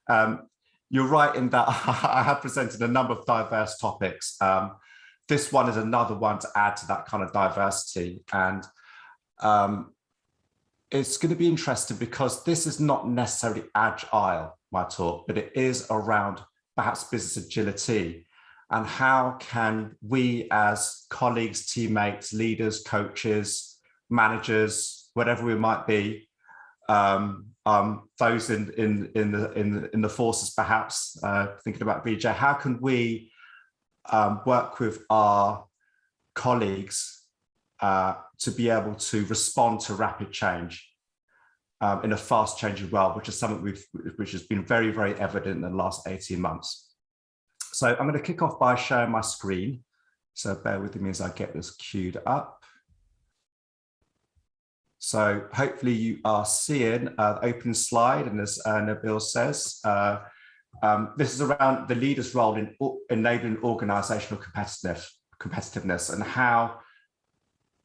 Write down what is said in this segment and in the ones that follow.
You're right in that I have presented a number of diverse topics. This one is another one to add to that kind of diversity. And it's going to be interesting because this is not necessarily agile, my talk, but it is around perhaps business agility and how can we as colleagues, teammates, leaders, coaches, managers, whatever we might be, those in the forces perhaps, thinking about BJ, how can we work with our colleagues to be able to respond to rapid change in a fast changing world, which is something which has been very, very evident in the last 18 months. So I'm going to kick off by sharing my screen. So bear with me as I get this queued up. So hopefully you are seeing the open slide, and as Nabil says, this is around the leader's role in enabling organisational competitiveness and how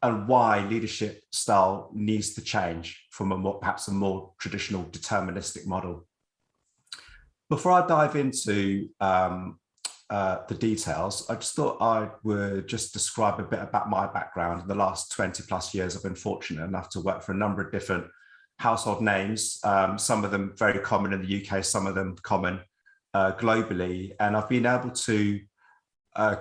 and why leadership style needs to change from perhaps a more traditional deterministic model. Before I dive into the details, I just thought I would just describe a bit about my background. In the last 20 plus years, I've been fortunate enough to work for a number of different household names, some of them very common in the UK, some of them common globally. And I've been able to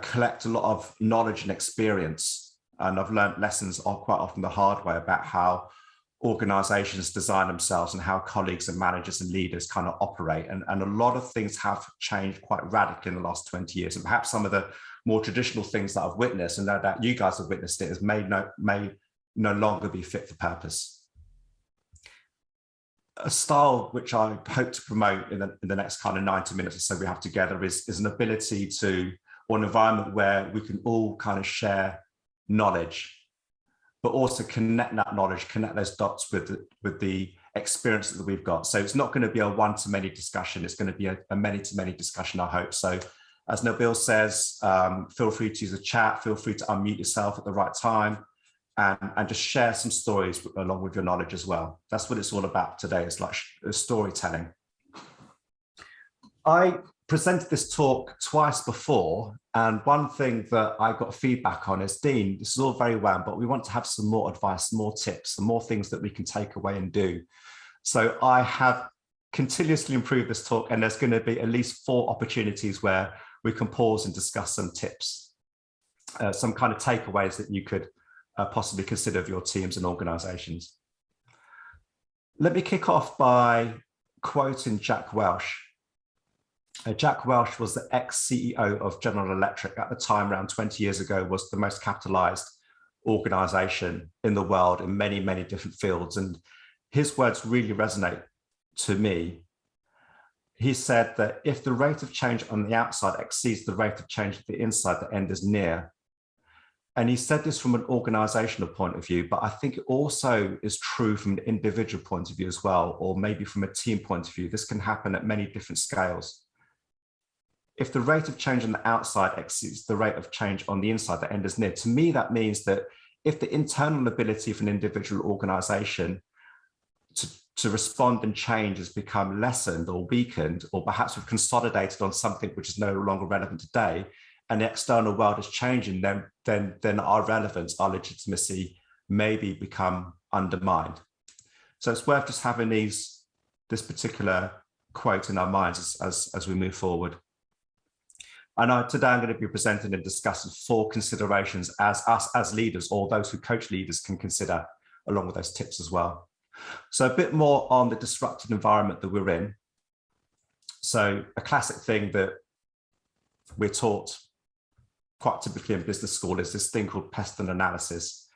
collect a lot of knowledge and experience. And I've learned lessons quite often the hard way about how organizations design themselves and how colleagues and managers and leaders kind of operate. And a lot of things have changed quite radically in the last 20 years. And perhaps some of the more traditional things that I've witnessed, and that you guys have witnessed it, may no longer be fit for purpose. A style which I hope to promote in the next kind of 90 minutes or so we have together is an ability to, or an environment where we can all kind of share knowledge, but also connect that knowledge, connect those dots with the experience that we've got. So it's not going to be a one-to-many discussion. It's going to be a many-to-many discussion, I hope. So as Nabil says, feel free to use the chat, feel free to unmute yourself at the right time and just share some stories along with your knowledge as well. That's what it's all about today. It's like storytelling. I presented this talk twice before, and one thing that I got feedback on is, Dean, this is all very well, but we want to have some more advice, more tips, some more things that we can take away and do. So I have continuously improved this talk, and there's going to be at least 4 opportunities where we can pause and discuss some tips, some kind of takeaways that you could possibly consider of your teams and organizations. Let me kick off by quoting Jack Welch. Jack Welch was the ex-CEO of General Electric at the time, around 20 years ago, was the most capitalized organization in the world in many, many different fields. And his words really resonate to me. He said that if the rate of change on the outside exceeds the rate of change at the inside, the end is near. And he said this from an organizational point of view, but I think it also is true from an individual point of view as well, or maybe from a team point of view. This can happen at many different scales. If the rate of change on the outside exceeds the rate of change on the inside, the end is near. To me, that means that if the internal ability of an individual organization to respond and change has become lessened or weakened, or perhaps we've consolidated on something which is no longer relevant today, and the external world is changing, then our relevance, our legitimacy maybe become undermined. So it's worth just having this particular quote in our minds as we move forward. And today I'm going to be presenting and discussing 4 considerations as us as leaders, or those who coach leaders, can consider along with those tips as well. So a bit more on the disrupted environment that we're in. So a classic thing that we're taught quite typically in business school is this thing called Peston analysis.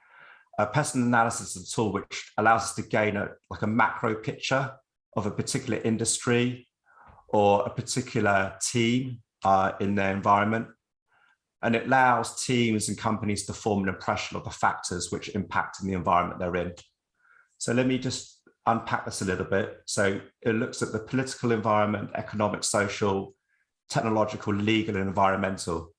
Peston analysis is a tool which allows us to gain a macro picture of a particular industry or a particular team in their environment. And it allows teams and companies to form an impression of the factors which impact in the environment they're in. So let me just unpack this a little bit. So it looks at the political environment, economic, social, technological, legal, and environmental.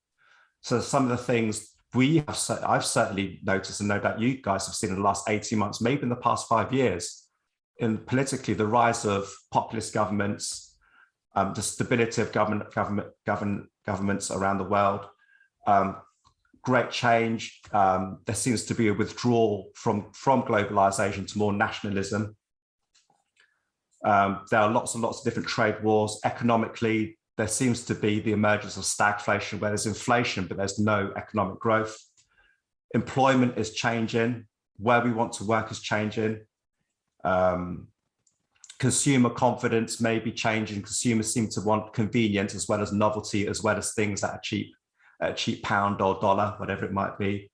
So some of the things I've certainly noticed, and no doubt you guys have seen in the last 18 months, maybe in the past 5 years, in politically the rise of populist governments, the stability of governments around the world, great change. There seems to be a withdrawal from globalization to more nationalism. There are lots and lots of different trade wars. Economically, there seems to be the emergence of stagflation, where there's inflation, but there's no economic growth. Employment is changing. Where we want to work is changing. Consumer confidence may be changing. Consumers seem to want convenience as well as novelty, as well as things that are cheap, a cheap pound or dollar, whatever it might be.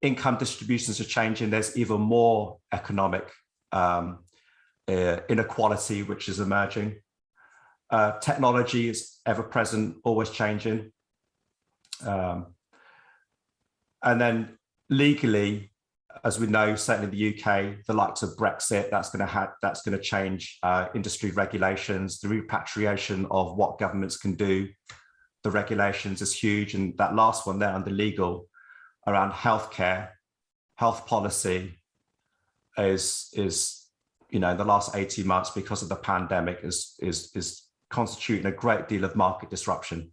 Income distributions are changing. There's even more economic inequality, which is emerging. Technology is ever present, always changing. And then legally, as we know, certainly in the UK, the likes of Brexit, that's going to change industry regulations, the repatriation of what governments can do. The regulations is huge, and that last one there under legal around healthcare, health policy is in the last 18 months because of the pandemic is constituting a great deal of market disruption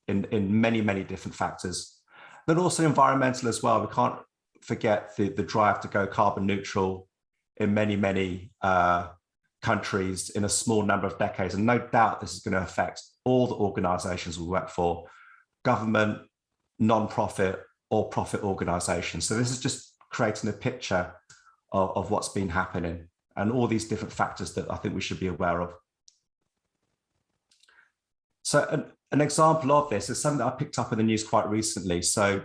in many different factors. But also environmental as well. We can't forget the drive to go carbon neutral in many countries in a small number of decades. And no doubt this is going to affect all the organizations we work for, government, non-profit or profit organizations. So this is just creating a picture of what's been happening and all these different factors that I think we should be aware of. So an example of this is something that I picked up in the news quite recently. So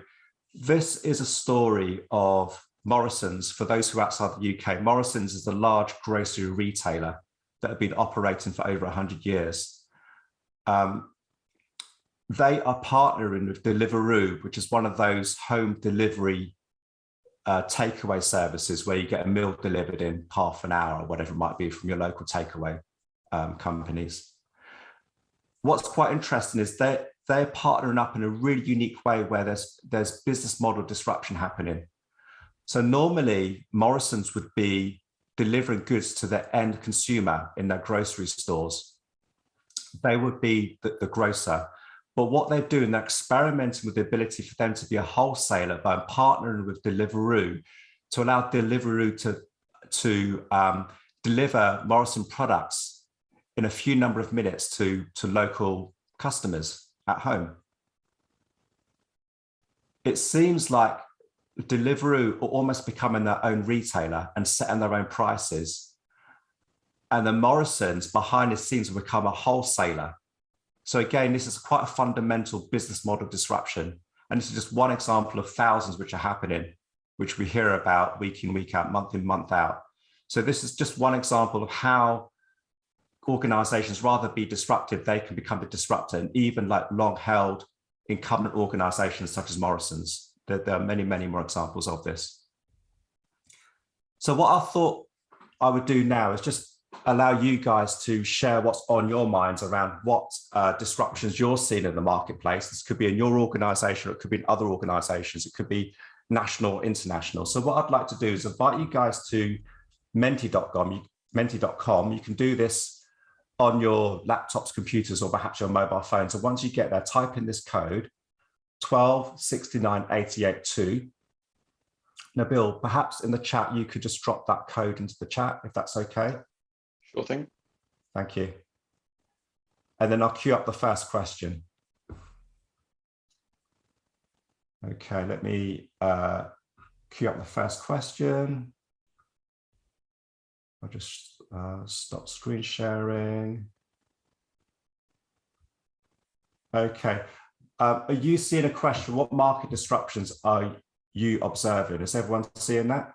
this is a story of Morrisons. For those who are outside the UK, Morrisons is a large grocery retailer that have been operating for over 100 years. They are partnering with Deliveroo, which is one of those home delivery takeaway services where you get a meal delivered in half an hour or whatever it might be from your local takeaway companies. What's quite interesting is they're partnering up in a really unique way where there's business model disruption happening. So normally Morrisons would be delivering goods to their end consumer in their grocery stores. They would be the grocer. But what they're doing, they're experimenting with the ability for them to be a wholesaler by partnering with Deliveroo to allow Deliveroo to deliver Morrison products in a few number of minutes to local customers at home. It seems like Deliveroo are almost becoming their own retailer and setting their own prices. And the Morrisons behind the scenes will become a wholesaler. So again, this is quite a fundamental business model disruption. And this is just one example of thousands which are happening, which we hear about week in, week out, month in, month out. So this is just one example of how organizations rather be disruptive, they can become the disruptor, and even like long-held incumbent organizations such as Morrisons. There are many more examples of this. So what I thought I would do now is just allow you guys to share what's on your minds around what disruptions you're seeing in the marketplace. This could be in your organization, or it could be in other organizations, it could be national or international. So what I'd like to do is invite you guys to menti.com. You can do this on your laptops, computers, or perhaps your mobile phone. So once you get there, type in this code, 1269882. Nabil, perhaps in the chat, you could just drop that code into the chat, if that's okay. Sure thing. Thank you. And then I'll queue up the first question. Okay, let me queue up the first question. I'll just stop screen sharing. Okay. Are you seeing a question? What market disruptions are you observing? Is everyone seeing that?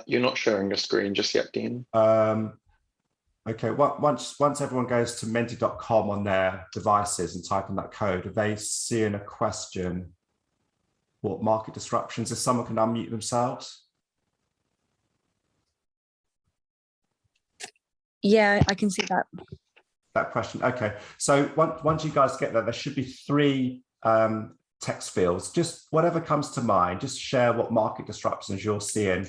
You're not sharing your screen just yet, Dean. Okay, once everyone goes to menti.com on their devices and type in that code, are they seeing a question? What market disruptions? If someone can unmute themselves. Yeah, I can see that. That question. Okay, so once you guys get there, there should be 3 text fields. Just whatever comes to mind, just share what market disruptions you're seeing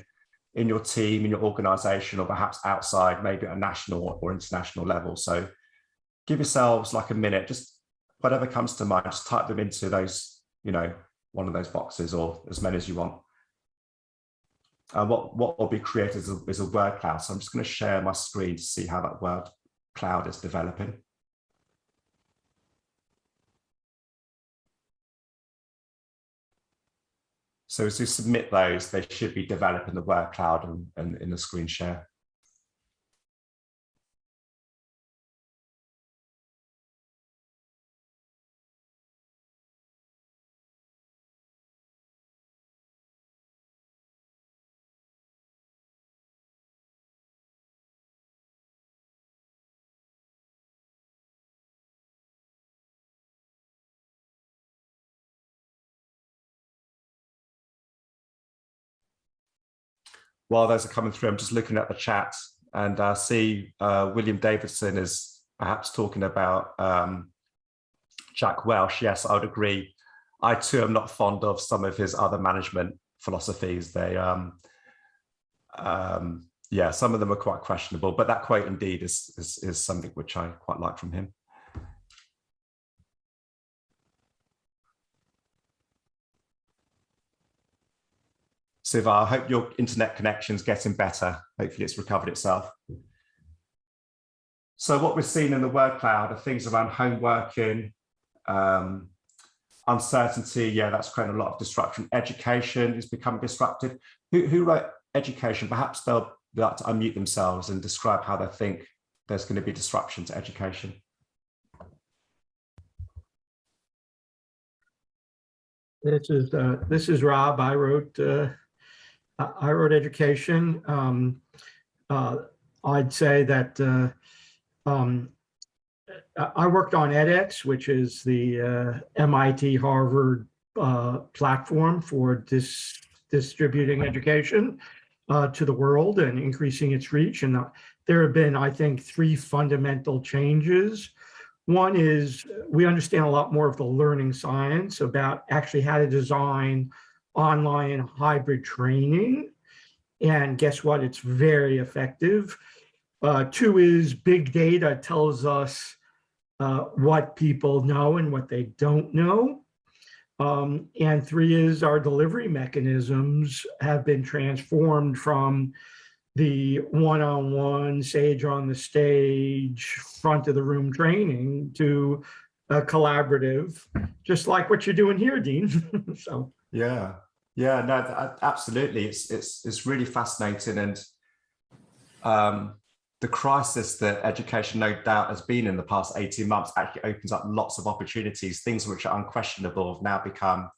in your team, in your organization, or perhaps outside, maybe at a national or international level. So give yourselves like a minute, just whatever comes to mind, just type them into those, one of those boxes or as many as you want. And what will be created is a word cloud. So I'm just going to share my screen to see how that word cloud is developing. So as you submit those, they should be developing the word cloud and in the screen share. While those are coming through, I'm just looking at the chat and I see William Davidson is perhaps talking about Jack Welch. Yes, I would agree. I too am not fond of some of his other management philosophies. They, yeah, some of them are quite questionable, but that quote indeed is something which I quite like from him. Siva, I hope your internet connection's getting better. Hopefully it's recovered itself. So what we're seeing in the word cloud are things around homeworking, uncertainty. Yeah, that's creating a lot of disruption. Education is becoming disrupted. Who wrote education? Perhaps they'll like to unmute themselves and describe how they think there's going to be disruption to education. This is Rob. I wrote education. I'd say that I worked on edX, which is the MIT Harvard platform for distributing education to the world and increasing its reach. And there have been, I think, 3 fundamental changes. One is we understand a lot more of the learning science about actually how to design online hybrid training. And guess what? It's very effective. 2 is big data tells us what people know and what they don't know. And 3 is our delivery mechanisms have been transformed from the one-on-one, sage on the stage, front of the room training to a collaborative, just like what you're doing here, Dean. So yeah, no, absolutely. It's really fascinating, and the crisis that education, no doubt, has been in the past 18 months actually opens up lots of opportunities. Things which are unquestionable have now become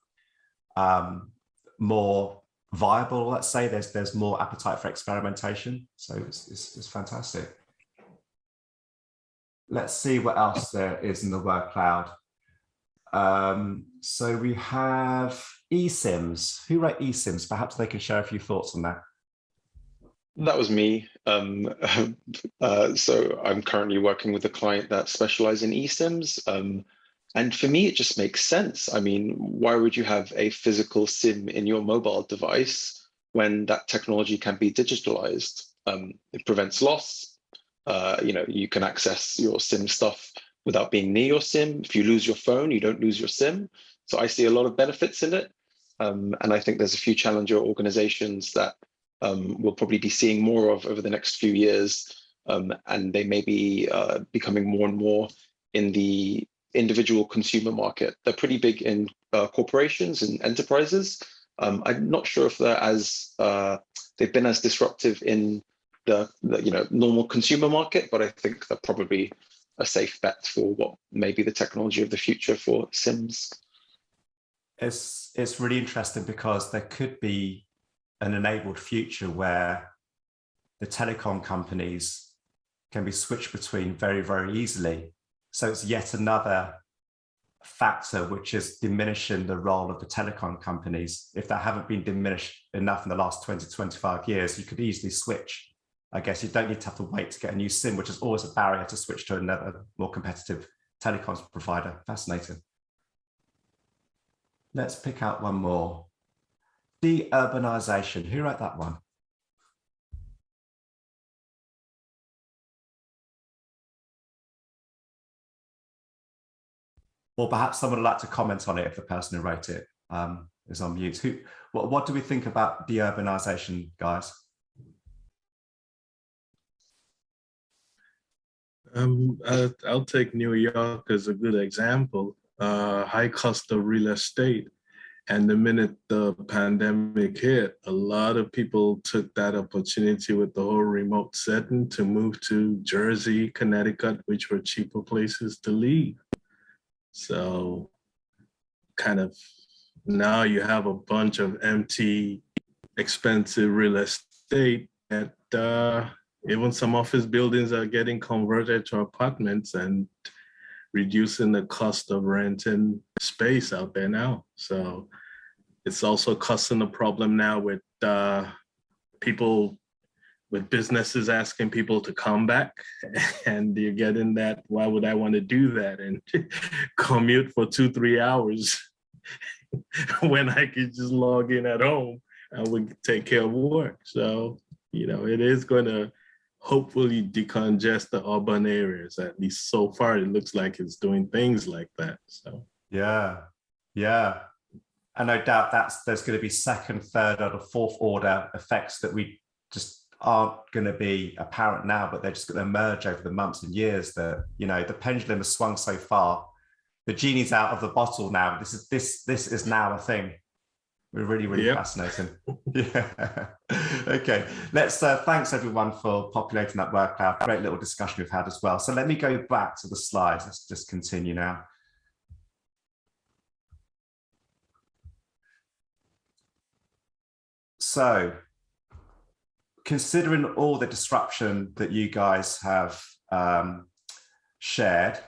more viable. Let's say there's more appetite for experimentation. So it's fantastic. Let's see what else there is in the word cloud. So we have eSIMs. Who wrote eSIMs? Perhaps they can share a few thoughts on that. That was me. So I'm currently working with a client that specializes in eSIMs. And for me, it just makes sense. I mean, why would you have a physical SIM in your mobile device when that technology can be digitalized? It prevents loss. You can access your SIM stuff without being near your SIM. If you lose your phone, you don't lose your SIM. So I see a lot of benefits in it. And I think there's a few challenger organizations that we'll probably be seeing more of over the next few years. And they may be becoming more and more in the individual consumer market. They're pretty big in corporations and enterprises. I'm not sure if they're they've been as disruptive in the normal consumer market, but I think they're probably a safe bet for what may be the technology of the future for SIMs. It's really interesting because there could be an enabled future where the telecom companies can be switched between very, very easily. So it's yet another factor which is diminishing the role of the telecom companies. If they haven't been diminished enough in the last 20, 25 years, you could easily switch. I guess you don't need to have to wait to get a new SIM, which is always a barrier to switch to another more competitive telecoms provider. Fascinating. Let's pick out one more. Deurbanization. Who wrote that one? Or perhaps someone would like to comment on it if the person who wrote it is on mute. What do we think about deurbanization, guys? I'll take New York as a good example. High cost of real estate. And the minute the pandemic hit, a lot of people took that opportunity with the whole remote setting to move to Jersey, Connecticut, which were cheaper places to live. So kind of now you have a bunch of empty, expensive real estate that even some office buildings are getting converted to apartments and reducing the cost of renting space out there now. So it's also causing a problem now with people, with businesses asking people to come back, and you're getting that, why would I want to do that and commute for 2-3 hours when I could just log in at home and we take care of work. So, you know, it is going to hopefully decongest the urban areas. At least so far, it looks like it's doing things like that. So yeah. And no doubt there's going to be second, third, or fourth order effects that we just aren't going to be apparent now, but they're just going to emerge over the months and years. That, you know, the pendulum has swung so far, the genie's out of the bottle now. This is now a thing. Really fascinating. Yeah. Okay. Let's thanks everyone for populating that word cloud. Great little discussion we've had as well. So let me go back to the slides. Let's just continue now. So, considering all the disruption that you guys have shared,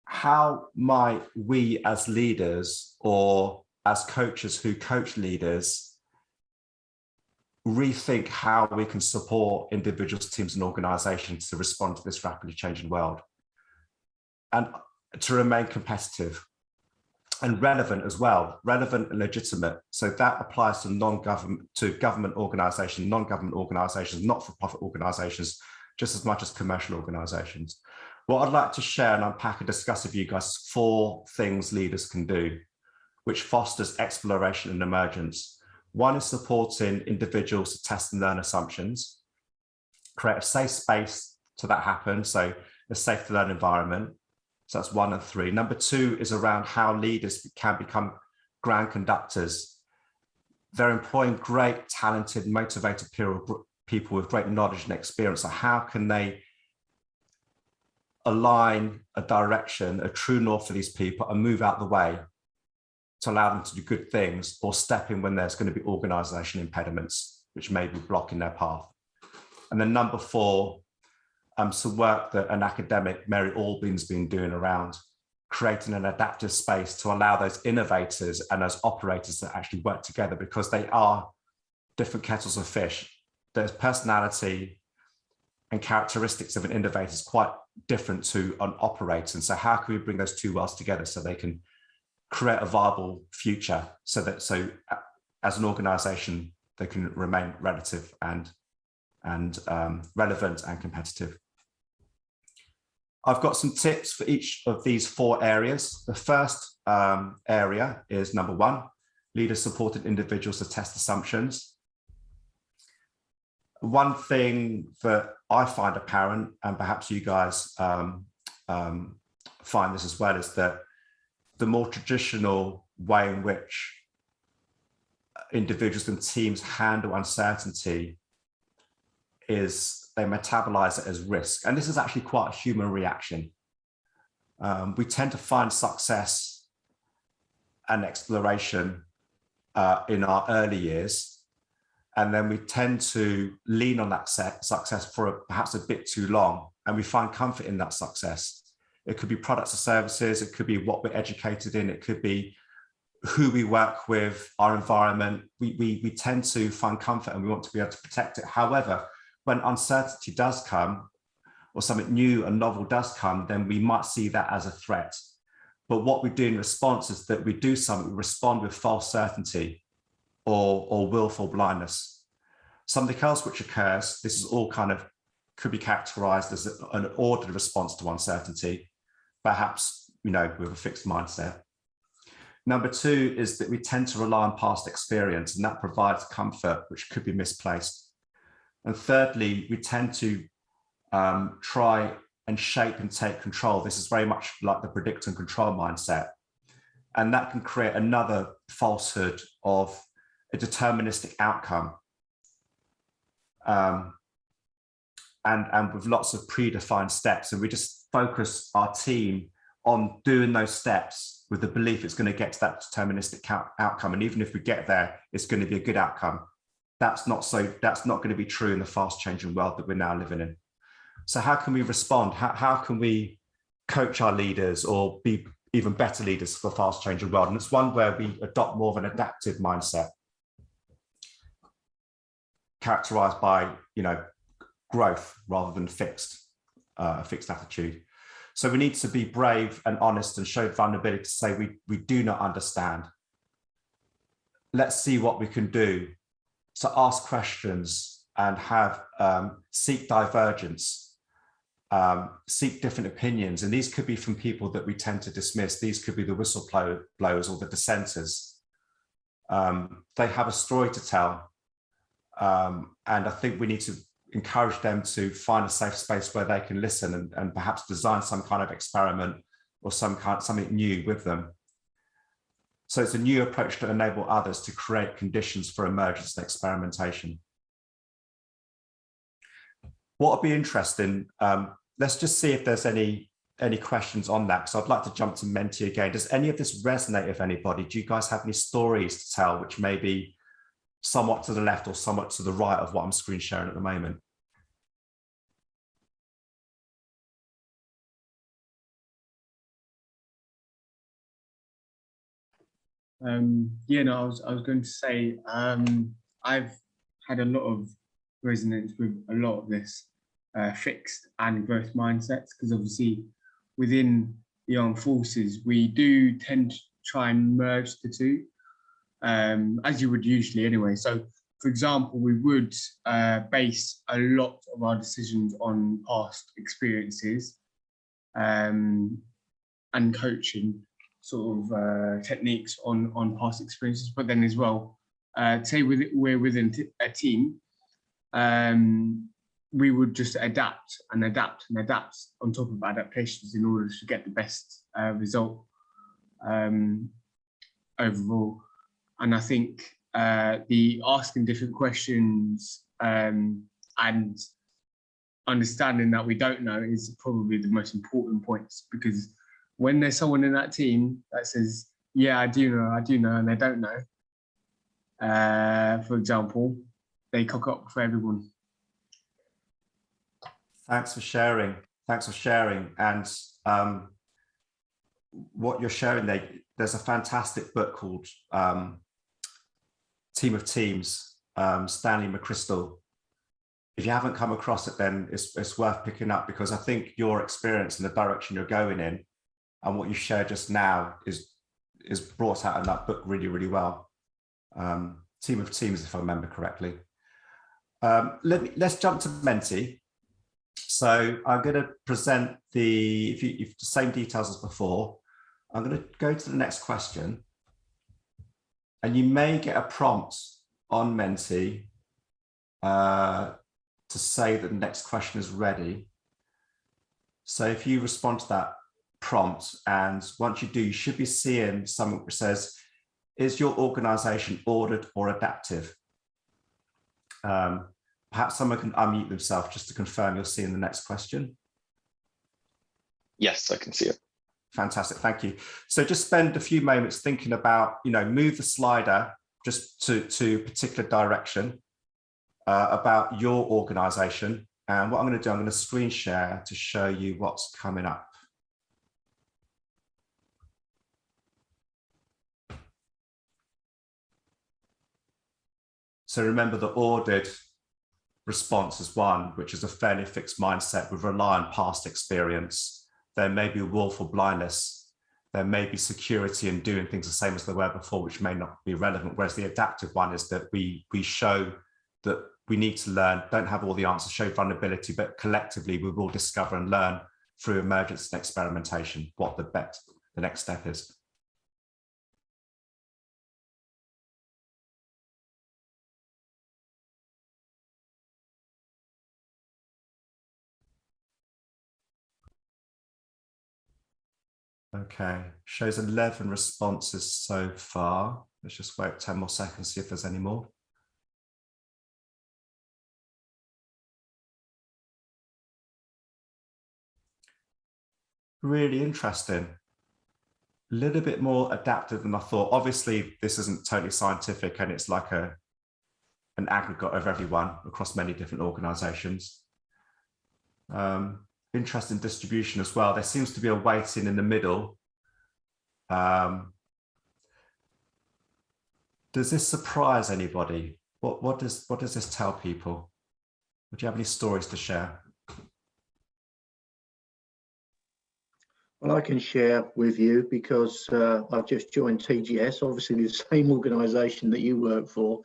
how might we as leaders or as coaches who coach leaders rethink how we can support individuals, teams, and organizations to respond to this rapidly changing world and to remain competitive and relevant as well, relevant and legitimate? So that applies to government organizations, non-government organizations, not-for-profit organizations, just as much as commercial organizations. What I'd like to share and unpack and discuss with you guys is 4 things leaders can do, which fosters exploration and emergence. One is supporting individuals to test and learn assumptions, create a safe space to that happen, so a safe to learn environment. So that's 1 and 3. Number 2 is around how leaders can become grand conductors. They're employing great, talented, motivated people with great knowledge and experience. So how can they align a direction, a true north for these people, and move out the way to allow them to do good things, or step in when there's going to be organizational impediments which may be blocking their path? And then number 4, some work that an academic, Mary Albin's been doing around creating an adaptive space to allow those innovators and those operators to actually work together, because they are different kettles of fish. There's personality and characteristics of an innovator is quite different to an operator. And so how can we bring those two worlds together so they can create a viable future, so as an organization, they can remain relative and relevant and competitive? I've got some tips for each of these 4 areas. The first area is number 1, leaders supported individuals to test assumptions. One thing that I find apparent, and perhaps you guys find this as well, is that the more traditional way in which individuals and teams handle uncertainty is they metabolize it as risk. And this is actually quite a human reaction. We tend to find success and exploration in our early years, and then we tend to lean on that success for perhaps a bit too long, and we find comfort in that success. It could be products or services, it could be what we're educated in, it could be who we work with, our environment. We tend to find comfort and we want to be able to protect it. However, when uncertainty does come, or something new and novel does come, then we might see that as a threat. But what we do in response is that we do something, we respond with false certainty or willful blindness. Something else which occurs, this is all kind of could be characterized as an ordered response to uncertainty. Perhaps with a fixed mindset. Number two is that we tend to rely on past experience, and that provides comfort, which could be misplaced. And thirdly, we tend to try and shape and take control. This is very much like the predict and control mindset. And that can create another falsehood of a deterministic outcome. And with lots of predefined steps. And we just focus our team on doing those steps with the belief it's going to get to that deterministic outcome. And even if we get there, it's going to be a good outcome. That's not going to be true in the fast changing world that we're now living in. So how can we respond? How can we coach our leaders or be even better leaders for the fast changing world? And it's one where we adopt more of an adaptive mindset, characterized by, growth rather than fixed attitude. So we need to be brave and honest and show vulnerability to say we do not understand. Let's see what we can do. So ask questions and have seek divergence, seek different opinions. And these could be from people that we tend to dismiss. These could be the whistleblowers or the dissenters. They have a story to tell. And I think we need to encourage them to find a safe space where they can listen and perhaps design some kind of experiment or something new with them. So it's a new approach to enable others to create conditions for emergence and experimentation. What would be interesting, let's just see if there's any questions on that. So I'd like to jump to Menti again. Does any of this resonate with anybody? Do you guys have any stories to tell, which may be somewhat to the left or somewhat to the right of what I'm screen sharing at the moment? I was going to say, I've had a lot of resonance with a lot of this fixed and growth mindsets, because obviously within the armed forces, we do tend to try and merge the two, as you would usually anyway. So, for example, we would base a lot of our decisions on past experiences and coaching sort of techniques on past experiences, but then as well, say we're within a team, we would just adapt and adapt and adapt on top of adaptations in order to get the best result overall. And I think the asking different questions and understanding that we don't know is probably the most important points, because when there's someone in that team that says, yeah, I do know, and they don't know, for example, they cock up for everyone. Thanks for sharing. And what you're sharing there, there's a fantastic book called Team of Teams, Stanley McChrystal. If you haven't come across it, then it's worth picking up, because I think your experience and the direction you're going in and what you shared just now is brought out in that book really, really well. Team of Teams, if I remember correctly. Let's jump to Menti. So I'm going to present the same details as before. I'm going to go to the next question, and you may get a prompt on Menti to say that the next question is ready. So if you respond to that prompt, and once you do, you should be seeing something which says, is your organization ordered or adaptive? Perhaps someone can unmute themselves just to confirm you're seeing the next question. Yes, I can see it. Fantastic, thank you. So just spend a few moments thinking about, move the slider just to a particular direction about your organization. And what I'm going to do, I'm going to screen share to show you what's coming up. So remember, the ordered response is one, which is a fairly fixed mindset with rely on past experience. There may be willful blindness. There may be security in doing things the same as they were before, which may not be relevant. Whereas the adaptive one is that we show that we need to learn, don't have all the answers, show vulnerability, but collectively we will discover and learn through emergence and experimentation, what the next step is. Okay, shows 11 responses so far. Let's just wait 10 more seconds, see if there's any more. Really interesting. A little bit more adaptive than I thought. Obviously, this isn't totally scientific and it's like an aggregate of everyone across many different organizations. Interesting distribution as well. There seems to be a weighting in the middle. Does this surprise anybody? What does this tell people? Do you have any stories to share? Well, I can share with you because I've just joined TGS, obviously the same organisation that you work for.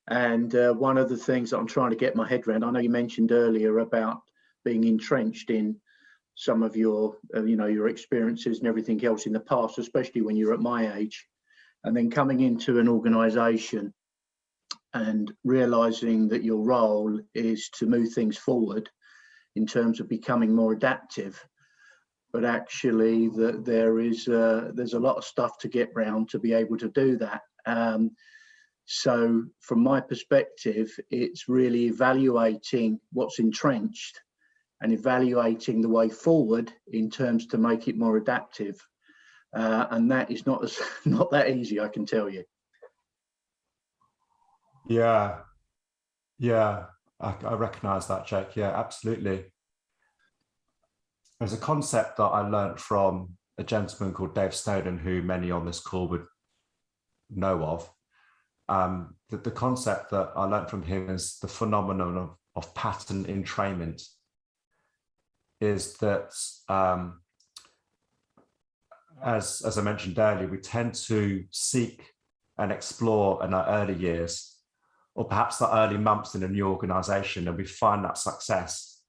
And one of the things that I'm trying to get my head around, I know you mentioned earlier about being entrenched in some of your, your experiences and everything else in the past, especially when you're at my age, and then coming into an organisation and realising that your role is to move things forward in terms of becoming more adaptive. But actually there's a lot of stuff to get round to be able to do that. So from my perspective, it's really evaluating what's entrenched and evaluating the way forward in terms to make it more adaptive. And that is not that easy, I can tell you. Yeah, I recognize that, Jake. Yeah, absolutely. There's a concept that I learned from a gentleman called Dave Snowden, who many on this call would know of. The concept that I learned from him is the phenomenon of pattern entrainment. Is that, as I mentioned earlier, we tend to seek and explore in our early years, or perhaps the early months in a new organization, and we find that success.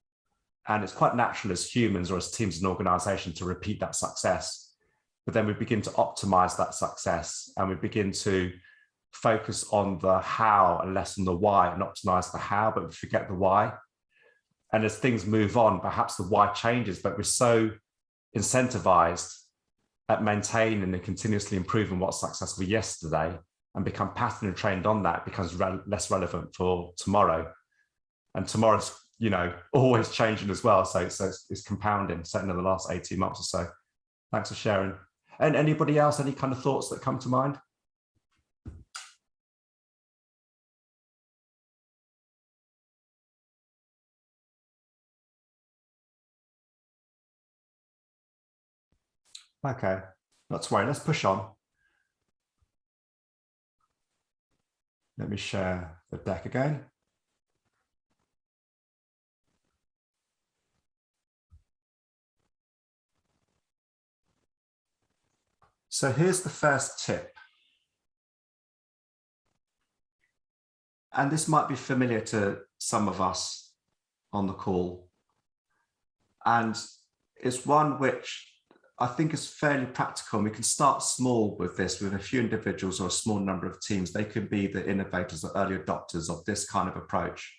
And it's quite natural as humans or as teams and organizations to repeat that success. But then we begin to optimize that success and we begin to focus on the how and less on the why, and optimize the how, but we forget the why. And as things move on, perhaps the why changes, but we're so incentivized at maintaining and continuously improving what's successful yesterday and become pattern and trained on that, becomes less relevant for tomorrow. And tomorrow's always changing as well. So it's compounding, certainly in the last 18 months or so. Thanks for sharing. And anybody else, any kind of thoughts that come to mind? Okay, not to worry, let's push on. Let me share the deck again. So here's the first tip. And this might be familiar to some of us on the call. And it's one which I think is fairly practical. And we can start small with this, with a few individuals or a small number of teams. They could be the innovators or early adopters of this kind of approach.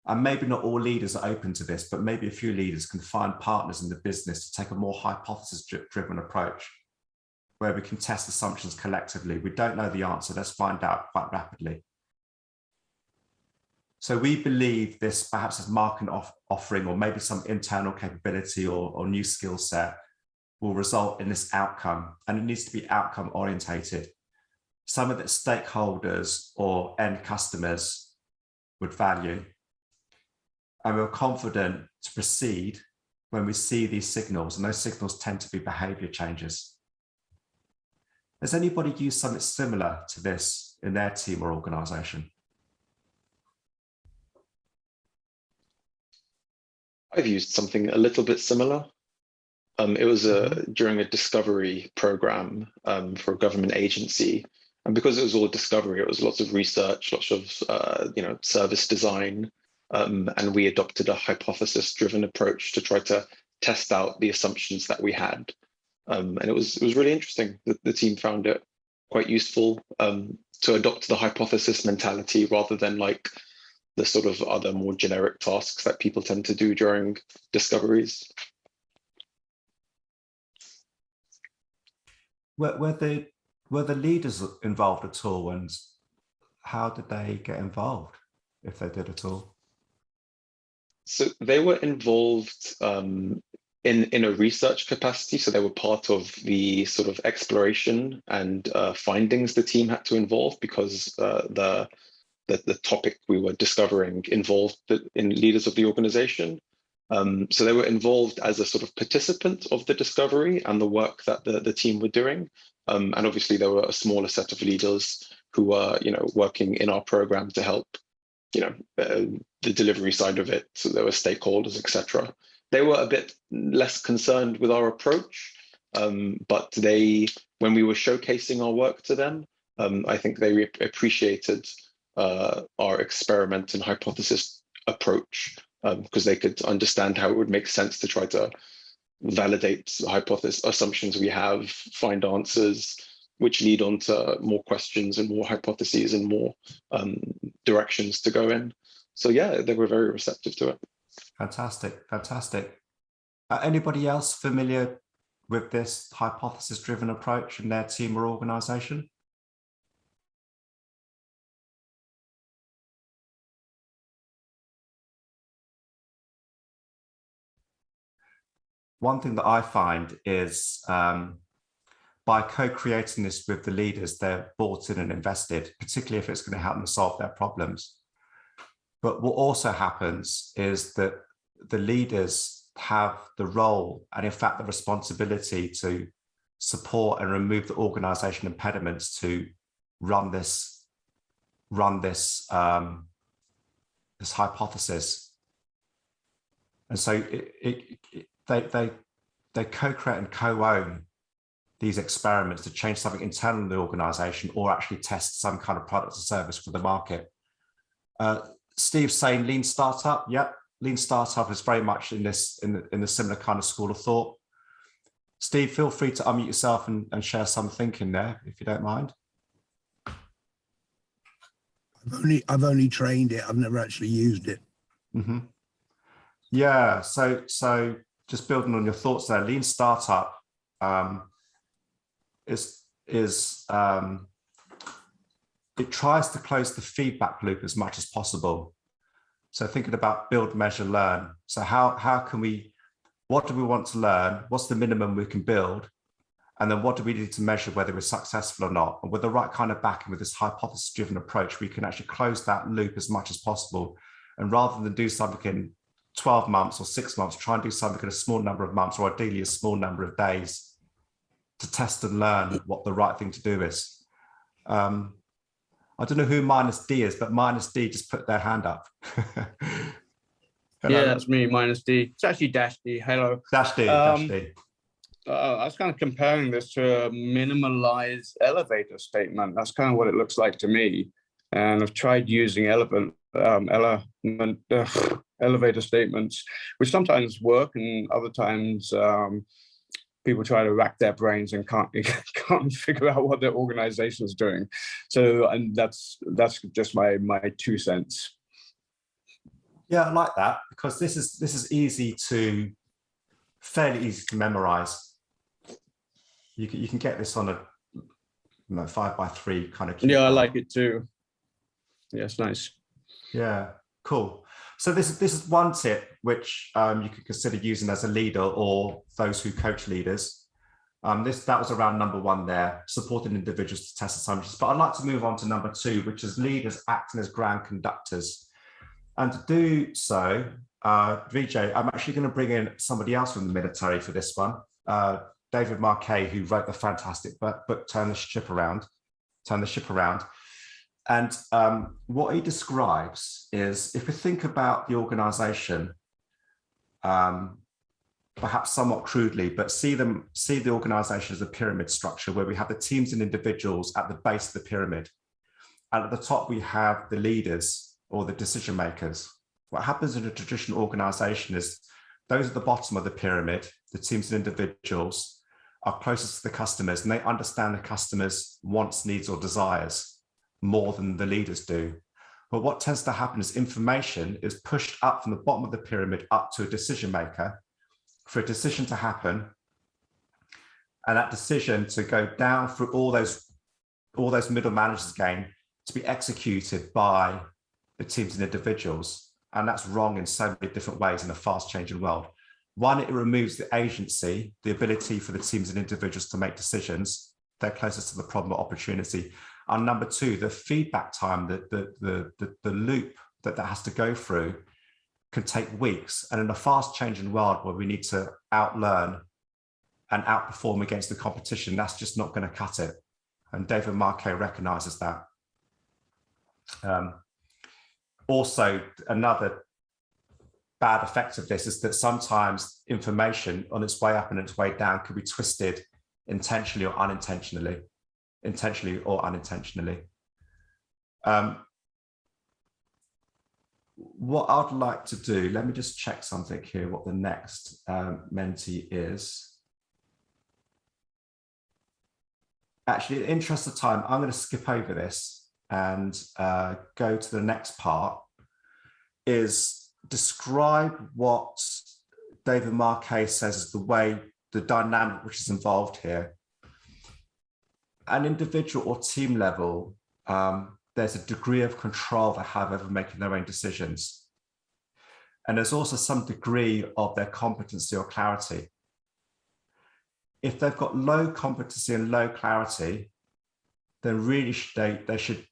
And maybe not all leaders are open to this, but maybe a few leaders can find partners in the business to take a more hypothesis-driven approach, where we can test assumptions collectively. We don't know the answer, let's find out quite rapidly. So we believe this perhaps as market offering, or maybe some internal capability or new skill set, will result in this outcome, and it needs to be outcome orientated. Some of the stakeholders or end customers would value. And we're confident to proceed when we see these signals, and those signals tend to be behavior changes. Has anybody used something similar to this in their team or organization? I've used something a little bit similar. It was during a discovery program for a government agency. And because it was all discovery, it was lots of research, lots of service design. And we adopted a hypothesis-driven approach to try to test out the assumptions that we had. And it was really interesting. The team found it quite useful to adopt the hypothesis mentality rather than like the sort of other more generic tasks that people tend to do during discoveries. Were the leaders involved at all, and how did they get involved, if they did at all? So they were involved in a research capacity. So they were part of the sort of exploration and findings the team had to involve, because the topic we were discovering involved in leaders of the organization. So they were involved as a sort of participant of the discovery and the work that the team were doing. And obviously there were a smaller set of leaders who were, working in our program to help, the delivery side of it. So there were stakeholders, etc. They were a bit less concerned with our approach, but when we were showcasing our work to them, I think they appreciated our experiment and hypothesis approach, because they could understand how it would make sense to try to validate hypothesis assumptions we have, find answers, which lead on to more questions and more hypotheses and more directions to go in. So yeah, they were very receptive to it. Fantastic, fantastic. Anybody else familiar with this hypothesis-driven approach in their team or organization? One thing that I find is by co-creating this with the leaders, they're bought in and invested, particularly if it's going to help them solve their problems. But what also happens is that the leaders have the role and in fact the responsibility to support and remove the organization impediments to run this hypothesis. And so they co-create and co-own these experiments to change something internal in the organization or actually test some kind of product or service for the market. Steve's saying lean startup. Yep, lean startup is very much in the similar kind of school of thought. Steve, feel free to unmute yourself and share some thinking there, if you don't mind. I've only trained it. I've never actually used it. Mm-hmm. Yeah. So just building on your thoughts there, lean startup it tries to close the feedback loop as much as possible. So thinking about build, measure, learn. So what do we want to learn? What's the minimum we can build? And then what do we need to measure whether we're successful or not? And with the right kind of backing, with this hypothesis-driven approach, we can actually close that loop as much as possible. And rather than do something in 12 months or 6 months, try and do something in a small number of months, or ideally a small number of days, to test and learn what the right thing to do is. I don't know who minus D is, but minus D just put their hand up. Yeah, that's me, minus D. It's actually dash D. Hello. Dash D, dash D. I was kind of comparing this to a minimalized elevator statement. That's kind of what it looks like to me. And I've tried using elevator statements, which sometimes work, and other times people try to rack their brains and can't figure out what their organization is doing. So, and that's just my 2 cents. Yeah, I like that, because this is fairly easy to memorize. You can get this on a 5x3 kind of keyboard. Yeah, I like it too. Yeah, it's nice. Yeah, cool. So this is one tip which you could consider using as a leader or those who coach leaders. That was around number 1 there, supporting individuals to test assumptions. But I'd like to move on to number 2, which is leaders acting as ground conductors. And to do so, Vijay, I'm actually going to bring in somebody else from the military for this one, David Marquet, who wrote the fantastic book Turn the Ship Around. And what he describes is, if we think about the organization, perhaps somewhat crudely, but see the organization as a pyramid structure where we have the teams and individuals at the base of the pyramid. And at the top, we have the leaders or the decision makers. What happens in a traditional organization is those at the bottom of the pyramid, the teams and individuals, are closest to the customers, and they understand the customers' wants, needs, or desires more than the leaders do. But what tends to happen is information is pushed up from the bottom of the pyramid up to a decision maker for a decision to happen, and that decision to go down through all those middle managers again to be executed by the teams and individuals. And that's wrong in so many different ways in a fast changing world. One, it removes the agency, the ability for the teams and individuals to make decisions. They're closest to the problem or opportunity. And number two, the feedback time, the loop that has to go through can take weeks. And in a fast changing world where we need to outlearn and outperform against the competition, that's just not going to cut it. And David Marquet recognizes that. Also, another bad effect of this is that sometimes information on its way up and its way down could be twisted intentionally or unintentionally. What I'd like to do, let me just check something here, what the next mentee is. Actually, in the interest of time, I'm going to skip over this and go to the next part, is describe what David Marquet says is the dynamic which is involved here. At an individual or team level, there's a degree of control they have over making their own decisions. And there's also some degree of their competency or clarity. If they've got low competency and low clarity, then really they should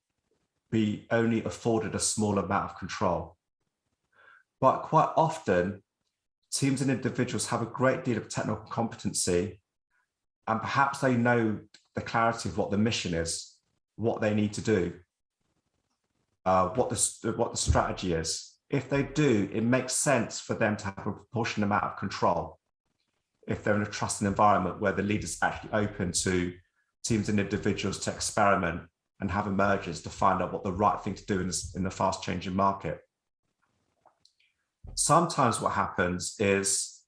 be only afforded a small amount of control. But quite often, teams and individuals have a great deal of technical competency, and perhaps they know the clarity of what the mission is, what they need to do, what the strategy is. If they do, it makes sense for them to have a proportionate amount of control. If they're in a trusted environment where the leader's actually open to teams and individuals to experiment and have emergence to find out what the right thing to do in the fast changing market. Sometimes what happens is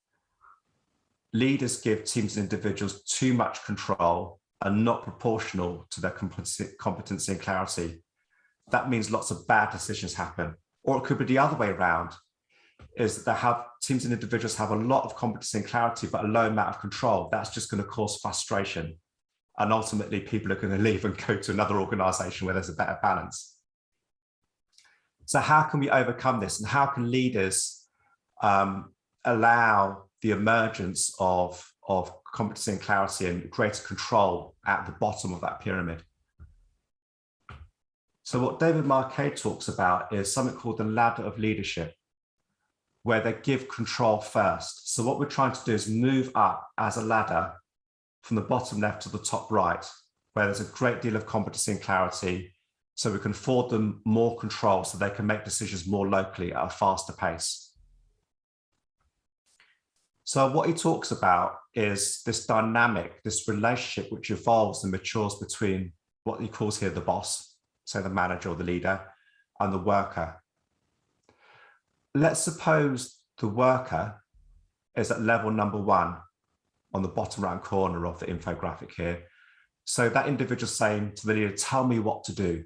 leaders give teams and individuals too much control and not proportional to their competency and clarity. That means lots of bad decisions happen. Or it could be the other way around, is that teams and individuals have a lot of competency and clarity, but a low amount of control. That's just going to cause frustration. And ultimately, people are going to leave and go to another organization where there's a better balance. So how can we overcome this? And how can leaders allow the emergence of competency and clarity and greater control at the bottom of that pyramid? So what David Marquet talks about is something called the ladder of leadership, where they give control first. So what we're trying to do is move up as a ladder from the bottom left to the top right, where there's a great deal of competency and clarity, so we can afford them more control so they can make decisions more locally at a faster pace. So what he talks about is this dynamic, this relationship which evolves and matures between what he calls here the boss, so the manager or the leader, and the worker. Let's suppose the worker is at level number 1 on the bottom right corner of the infographic here. So that individual saying to the leader, tell me what to do.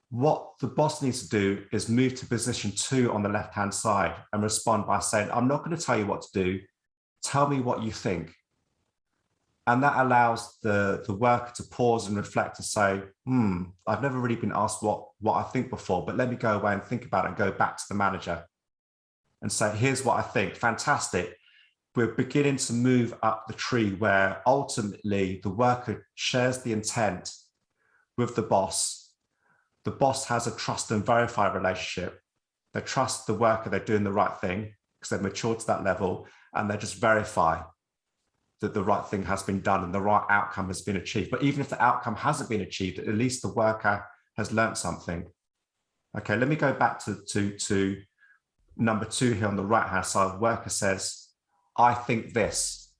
What the boss needs to do is move to position 2 on the left-hand side and respond by saying, I'm not going to tell you what to do. Tell me what you think. And that allows the worker to pause and reflect and say, I've never really been asked what I think before, but let me go away and think about it and go back to the manager and say, here's what I think. Fantastic. We're beginning to move up the tree where ultimately the worker shares the intent with the boss. The boss has a trust and verify relationship. They trust the worker, they're doing the right thing because they've matured to that level, and they just verify that the right thing has been done and the right outcome has been achieved. But even if the outcome hasn't been achieved, at least the worker has learned something. Okay, let me go back to number 2 here on the right-hand side. The worker says, I think this.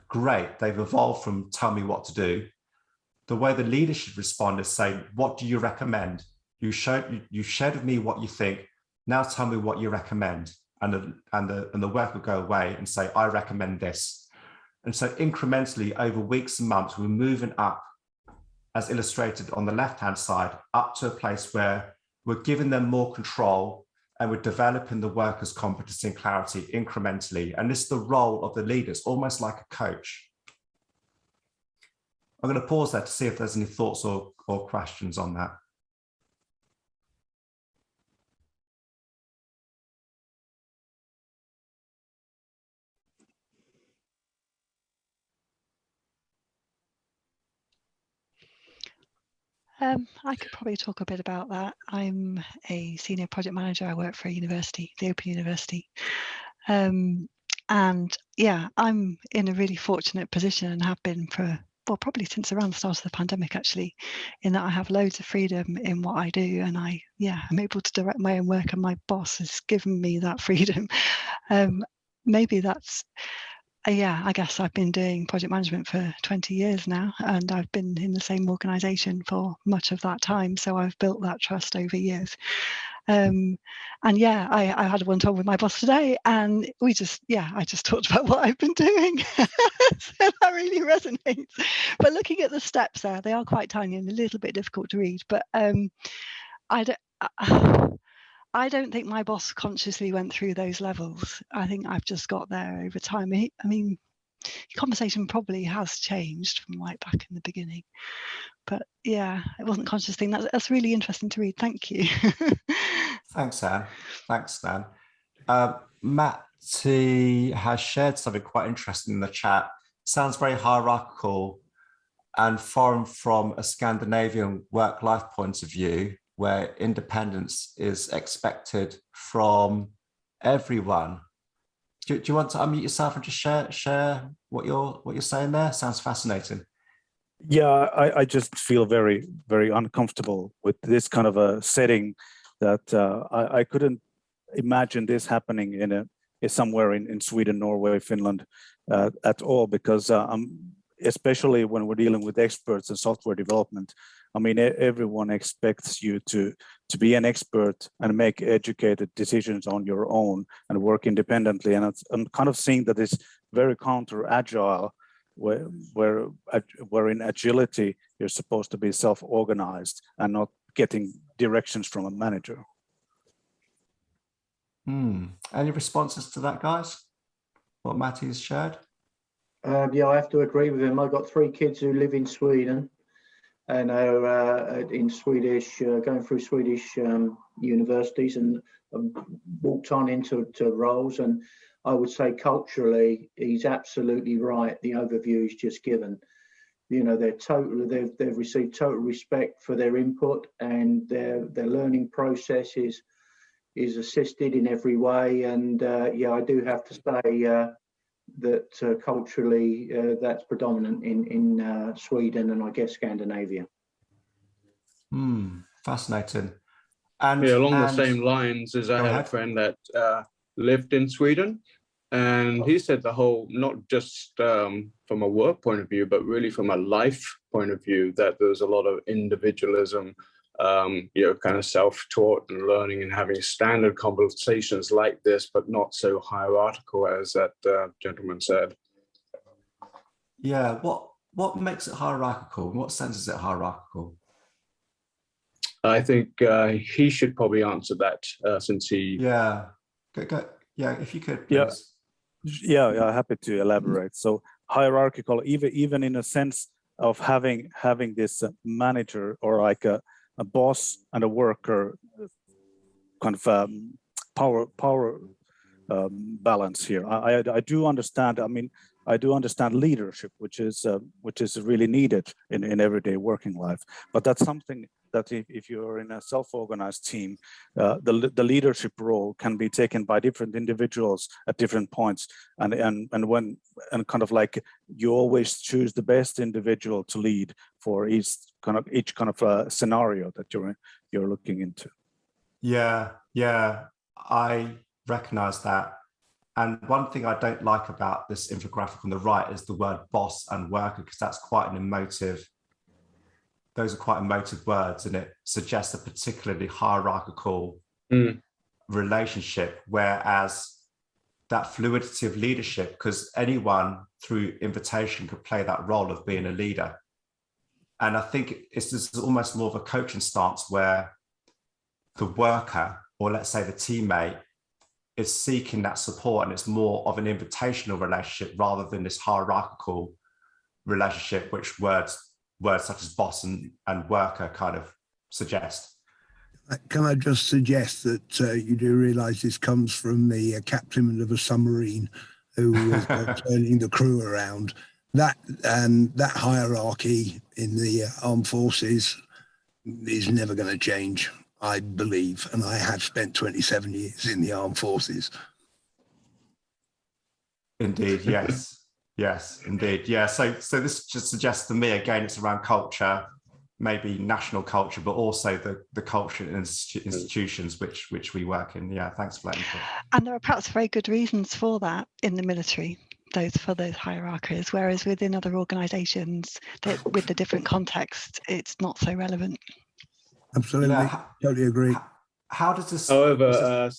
Great, they've evolved from tell me what to do. The way the leader should respond is say, what do you recommend? You shared with me what you think. now tell me what you recommend. And the work will go away and say, I recommend this. And so incrementally over weeks and months, we're moving up, as illustrated on the left-hand side, up to a place where we're giving them more control and we're developing the workers' competency and clarity incrementally. And this is the role of the leaders, almost like a coach. I'm going to pause there to see if there's any thoughts or questions on that. I could probably talk a bit about that. I'm a senior project manager. I work for a university, the Open University. And yeah, I'm in a really fortunate position and have been for, well, probably since around the start of the pandemic, actually, in that I have loads of freedom in what I do. And I'm able to direct my own work, and my boss has given me that freedom. Maybe that's, I guess I've been doing project management for 20 years now, and I've been in the same organisation for much of that time. So I've built that trust over years. And yeah, I had one talk with my boss today, and I just talked about what I've been doing. So that really resonates. But looking at the steps there, they are quite tiny and a little bit difficult to read. But I don't think my boss consciously went through those levels. I think I've just got there over time. I mean, conversation probably has changed from right back in the beginning. But yeah, it wasn't a conscious thing. That's really interesting to read. Thank you. Thanks, Anne. Thanks, Dan. Matty has shared something quite interesting in the chat. Sounds very hierarchical and foreign from a Scandinavian work-life point of view, where independence is expected from everyone. Do you want to unmute yourself and just share what you're saying there? Sounds fascinating. Yeah, I just feel very, very uncomfortable with this kind of a setting that I couldn't imagine this happening in somewhere in Sweden, Norway, Finland at all, because especially when we're dealing with experts in software development. I mean, everyone expects you to be an expert and make educated decisions on your own and work independently. And I'm kind of seeing that it's very counter-agile, where in agility, you're supposed to be self-organized and not getting directions from a manager. Any responses to that, guys? What Matty's shared? Yeah, I have to agree with him. I've got 3 kids who live in Sweden and are in Swedish, going through Swedish universities, and walked on into roles. And I would say culturally, he's absolutely right. The overview he's just given. You know, they've received total respect for their input, and their learning process is assisted in every way. And yeah, I do have to say that culturally that's predominant in Sweden and I guess Scandinavia. Fascinating. And yeah, along the same lines as I had a friend that lived in Sweden, and he said the whole, not just from a work point of view, but really from a life point of view, that there's a lot of individualism, kind of self-taught and learning and having standard conversations like this, but not so hierarchical as that gentleman said. Yeah, what makes it hierarchical? In what sense is it hierarchical? I think he should probably answer that since he... Yeah, yeah, if you could, please. Yeah, happy to elaborate. So hierarchical, even in a sense of having this manager or like a boss and a worker kind of power balance here. I do understand. I mean, I do understand leadership, which is really needed in everyday working life. But that's something that if you're in a self-organized team, the leadership role can be taken by different individuals at different points, and kind of like you always choose the best individual to lead for each kind of scenario that you're looking into. Yeah, I recognize that. And one thing I don't like about this infographic on the right is the word boss and worker, because that's quite an emotive. Those are quite emotive words, and it suggests a particularly hierarchical relationship, whereas that fluidity of leadership, because anyone through invitation could play that role of being a leader. And I think it's just almost more of a coaching stance where the worker, or let's say the teammate, is seeking that support, and it's more of an invitational relationship rather than this hierarchical relationship, which words such as boss and worker kind of suggest. Can I just suggest that you do realise this comes from the captain of a submarine who was turning the crew around. That hierarchy in the armed forces is never going to change, I believe, and I have spent 27 years in the armed forces. Indeed, yes. Yes, indeed. Yeah, so this just suggests to me, again, it's around culture, maybe national culture, but also the culture and institutions which we work in. Yeah, thanks for that input. And there are perhaps very good reasons for that in the military, for those hierarchies, whereas within other organisations, with the different context, it's not so relevant. Absolutely, yeah, totally agree. How does this? However,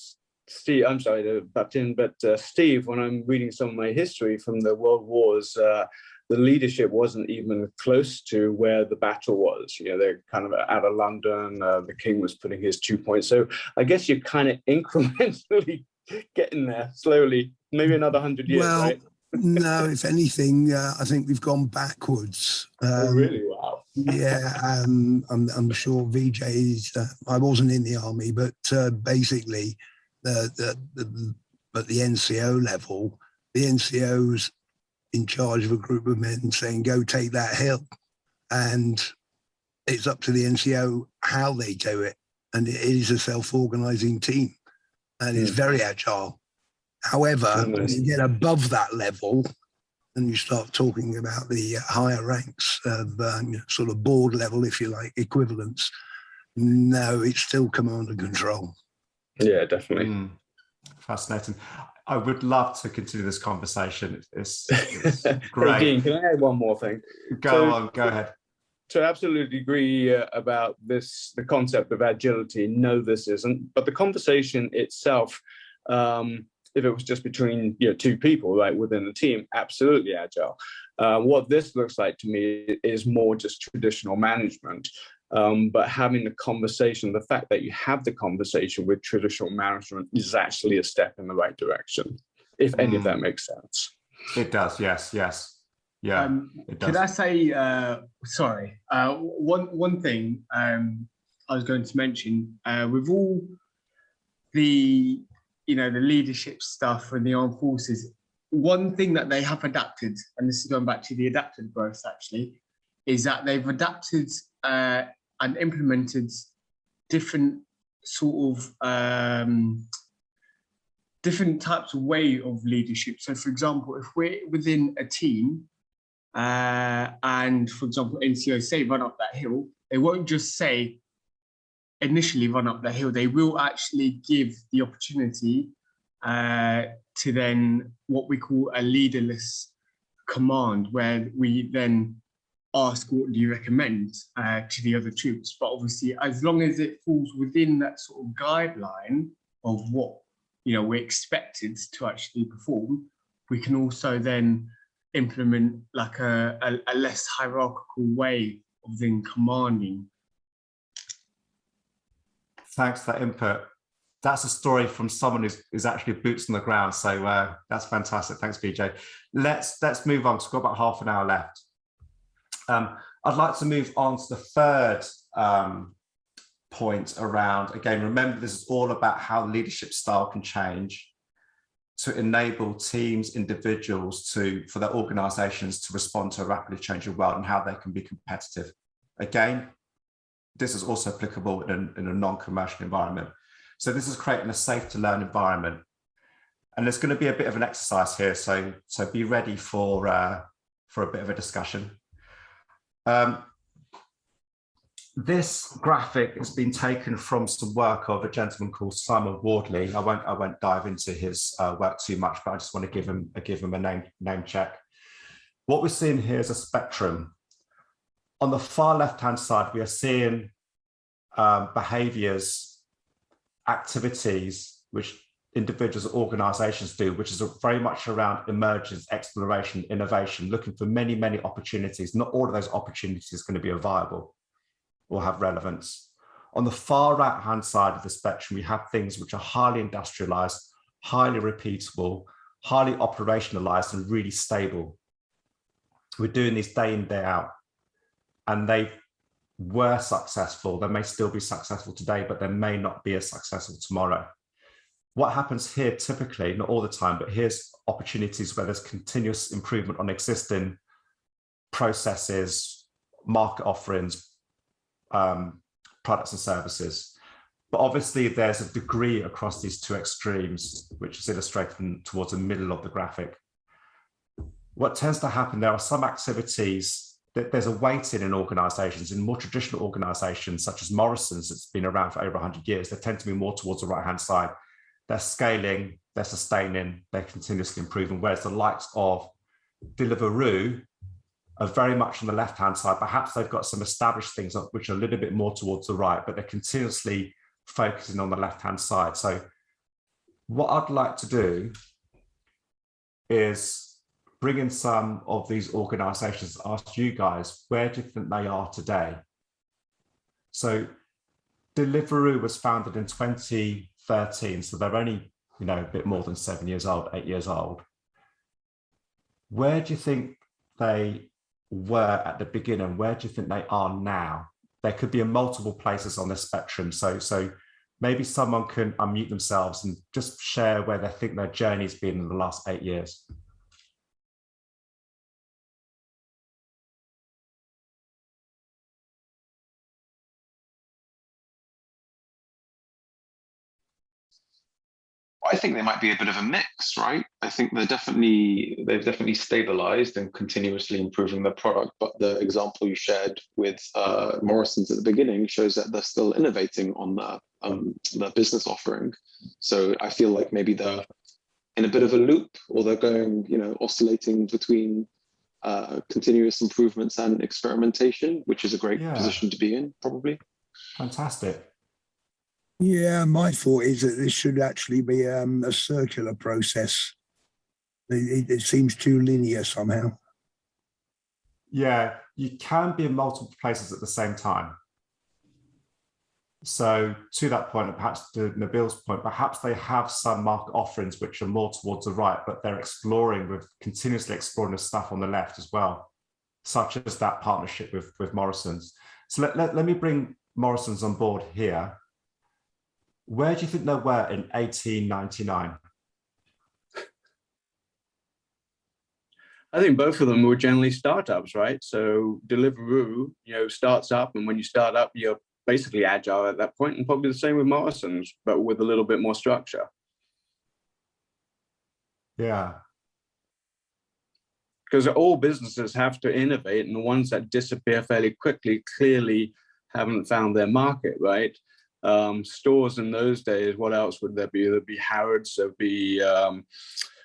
Steve, I'm sorry to butt in, but Steve, when I'm reading some of my history from the World Wars, the leadership wasn't even close to where the battle was. You know, they're kind of out of London. The king was putting his 2 points. So I guess you're kind of incrementally getting there slowly, maybe another 100 years, right? No, if anything, I think we've gone backwards. Oh, really? Wow. Yeah, I'm sure VJ's, I wasn't in the army, but basically, at the NCO level, the NCO's in charge of a group of men saying, go take that hill. And it's up to the NCO how they do it. And it is a self-organizing team and it's very agile. However, when you get above that level and you start talking about the higher ranks of sort of board level, if you like, equivalents, no, it's still command and control. Yeah, definitely. Fascinating. I would love to continue this conversation. It's great. Hey, Dean, can I add one more thing? Go ahead. To absolutely agree about this, the concept of agility. No, this isn't. But the conversation itself, if it was just between two people, right, within the team, absolutely agile. What this looks like to me is more just traditional management. But having the conversation, the fact that you have the conversation with traditional management is actually a step in the right direction, if any of that makes sense. It does, yes. Yeah, it does. Could I say, sorry, one thing I was going to mention, with all the, the leadership stuff and the armed forces, one thing that they have adapted, and this is going back to the adaptive growth actually, is that they've adapted and implemented different sort of different types of way of leadership. So for example, if we're within a team and for example, NCO say run up that hill, they won't just say initially run up the hill, they will actually give the opportunity to then what we call a leaderless command, where we then ask what do you recommend to the other troops. But obviously, as long as it falls within that sort of guideline of what we're expected to actually perform, we can also then implement like a less hierarchical way of then commanding. Thanks for that input. That's a story from someone who's actually boots on the ground. So that's fantastic. Thanks, BJ. Let's move on, because we've got about half an hour left. I'd like to move on to the third point around, again, remember this is all about how leadership style can change to enable teams, individuals for their organizations to respond to a rapidly changing world and how they can be competitive. Again, this is also applicable in a non-commercial environment. So this is creating a safe to learn environment. And there's going to be a bit of an exercise here. So be ready for a bit of a discussion. This graphic has been taken from some work of a gentleman called Simon Wardley. I won't dive into his work too much, but I just want to give him a name check. What we're seeing here is a spectrum. On the far left-hand side, we are seeing behaviors, activities which individuals or organizations do, which is very much around emergence, exploration, innovation, looking for many, many opportunities. Not all of those opportunities are going to be viable or have relevance. On the far right-hand side of the spectrum, we have things which are highly industrialized, highly repeatable, highly operationalized, and really stable. We're doing these day in, day out, and they were successful. They may still be successful today, but they may not be as successful tomorrow. What happens here typically, not all the time, but here's opportunities where there's continuous improvement on existing processes, market offerings, products and services. But obviously there's a degree across these two extremes, which is illustrated towards the middle of the graphic. What tends to happen, there are some activities that there's a weighting in organizations, in more traditional organizations such as Morrison's, that's been around for over 100 years, they tend to be more towards the right-hand side. They're scaling, they're sustaining, they're continuously improving, whereas the likes of Deliveroo are very much on the left-hand side. Perhaps they've got some established things which are a little bit more towards the right, but they're continuously focusing on the left-hand side. So what I'd like to do is bring in some of these organizations, ask you guys, where do you think they are today? So Deliveroo was founded in 2013, so they're only, a bit more than 7 years old, 8 years old. Where do you think they were at the beginning? Where do you think they are now? There could be in multiple places on the spectrum. So maybe someone can unmute themselves and just share where they think their journey's been in the last 8 years. I think they might be a bit of a mix, right? I think they've definitely stabilized and continuously improving their product. But the example you shared with Morrison's at the beginning shows that they're still innovating on their business offering. So I feel like maybe they're in a bit of a loop, or they're going, oscillating between continuous improvements and experimentation, which is a great position to be in, probably. Fantastic. Yeah, my thought is that this should actually be a circular process. It seems too linear somehow. Yeah, you can be in multiple places at the same time. So to that point, and perhaps to Nabil's point, perhaps they have some market offerings which are more towards the right, but they're continuously exploring the stuff on the left as well, such as that partnership with Morrison's. So let me bring Morrison's on board here. Where do you think they were in 1899? I think both of them were generally startups, right? So Deliveroo, starts up, and when you start up, you're basically agile at that point, and probably the same with Morrison's, but with a little bit more structure. Yeah. Because all businesses have to innovate, and the ones that disappear fairly quickly clearly haven't found their market, right? Stores in those days, what else would there be? There'd be Harrods, there'd be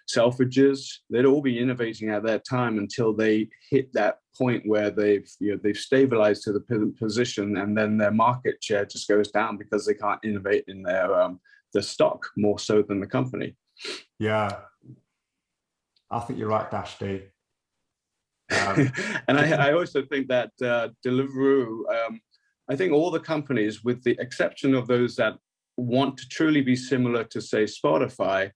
Selfridges. They'd all be innovating at that time until they hit that point where they've stabilized to the position, and then their market share just goes down because they can't innovate in their stock more so than the company. Yeah, I think you're right, Dashti. And I also think that Deliveroo, I think all the companies, with the exception of those that want to truly be similar to, say, Spotify,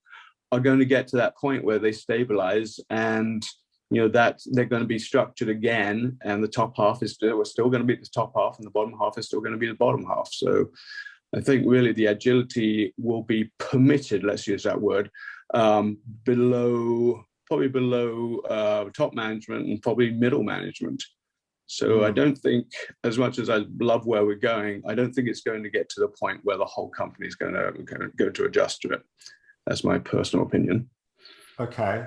are going to get to that point where they stabilize, and that they're going to be structured again, and the top half is still going to be the top half, and the bottom half is still going to be the bottom half. So I think really the agility will be permitted, let's use that word, below top management and probably middle management. So I don't think, as much as I love where we're going, I don't think it's going to get to the point where the whole company is going to adjust to it. That's my personal opinion. Okay.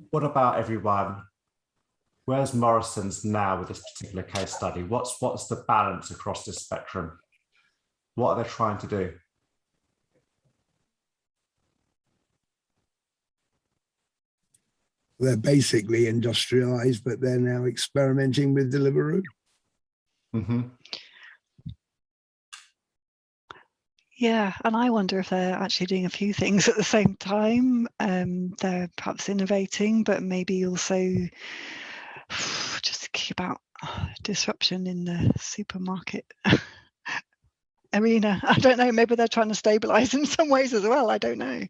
What about everyone? Where's Morrison's now with this particular case study? What's the balance across this spectrum? What are they trying to do? They're basically industrialized, but they're now experimenting with Deliveroo. Mm-hmm. Yeah, and I wonder if they're actually doing a few things at the same time. They're perhaps innovating, but maybe also just thinking about disruption in the supermarket arena. I don't know, maybe they're trying to stabilize in some ways as well. I don't know.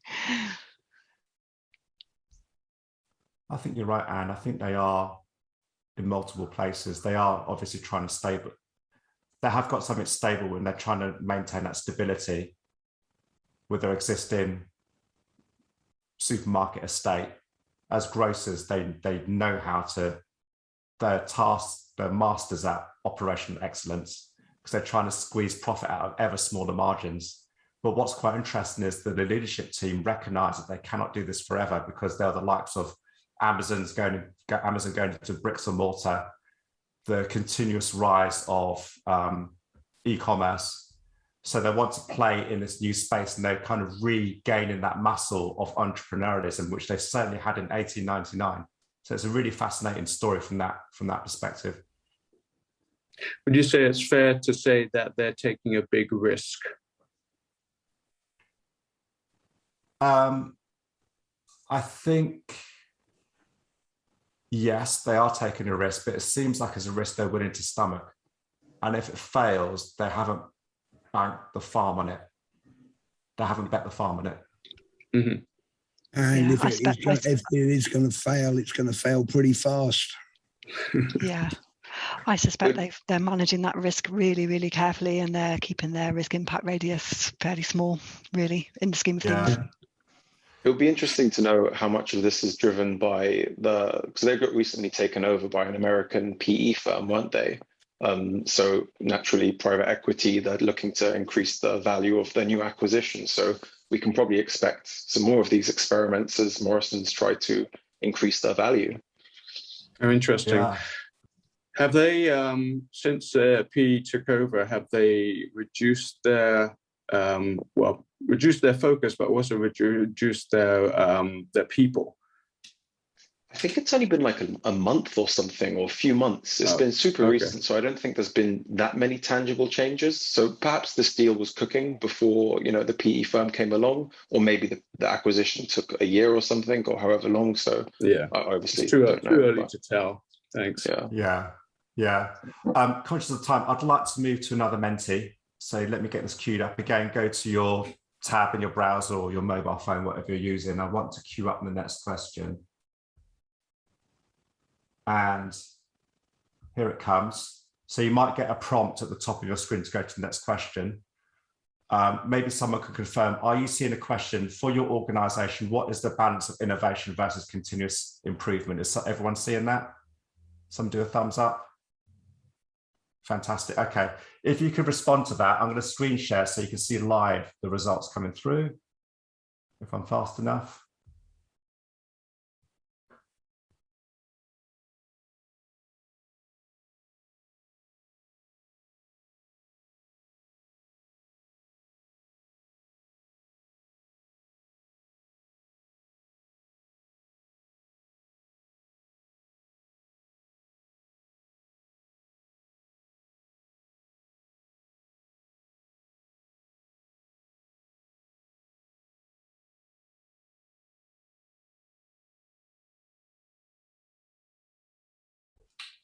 I think you're right, Anne. I think they are in multiple places. They are obviously trying to stable. They have got something stable and they're trying to maintain that stability with their existing supermarket estate. As grocers, they know how to, they're masters at operational excellence because they're trying to squeeze profit out of ever smaller margins. But what's quite interesting is that the leadership team recognize that they cannot do this forever because they're the likes of Amazon going into bricks and mortar, the continuous rise of e-commerce. So they want to play in this new space and they're kind of regaining that muscle of entrepreneurialism, which they certainly had in 1899. So it's a really fascinating story from that perspective. Would you say it's fair to say that they're taking a big risk? I think, yes, they are taking a risk, but it seems like it's a risk they're willing to stomach. And if it fails, they haven't banked the farm on it. They haven't bet the farm on it. Mm-hmm. And Yeah, if it is going to fail, it's going to fail pretty fast. Yeah, I suspect they're managing that risk really, really carefully, and they're keeping their risk impact radius fairly small, really, in the scheme of things. It would be interesting to know how much of this is driven by because they got recently taken over by an American PE firm, weren't they? So naturally, private equity, they're looking to increase the value of their new acquisition. So we can probably expect some more of these experiments as Morrison's try to increase their value. Oh, interesting. Yeah. Have they, since PE took over, have they reduced their reduced their focus, but also reduced their people? I think it's only been like a month or something, or a few months. It's been super recent, so I don't think there's been that many tangible changes. So perhaps this deal was cooking before, you know, the PE firm came along, or maybe the acquisition took a year or something, or however long. So yeah, obviously it's too early to tell. Thanks. Yeah. Conscious of time, I'd like to move to another mentee. So let me get this queued up again. Go to your tab in your browser or your mobile phone, whatever you're using. I want to queue up the next question. And here it comes. So you might get a prompt at the top of your screen to go to the next question. Maybe someone could confirm, are you seeing a question for your organization? What is the balance of innovation versus continuous improvement? Is everyone seeing that? Someone do a thumbs up. Fantastic. Okay. If you could respond to that, I'm going to screen share so you can see live the results coming through, if I'm fast enough.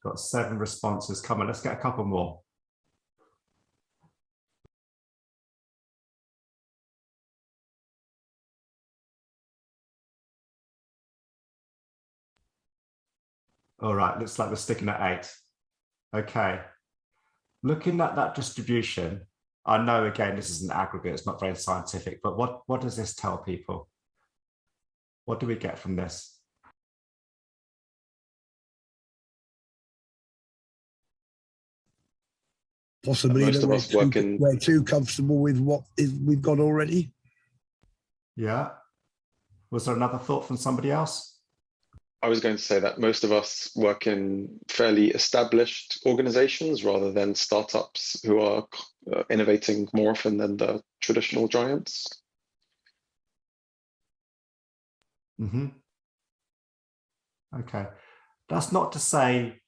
Got 7 responses. Come on, let's get a couple more. All right, looks like we're sticking at 8. Okay. Looking at that distribution, I know, again, this is an aggregate, it's not very scientific, but what does this tell people? What do we get from this? Possibly most of us we're too comfortable with what we've got already. Yeah. Was there another thought from somebody else? I was going to say that most of us work in fairly established organizations rather than startups who are innovating more often than the traditional giants. Mm-hmm. Okay. That's not to say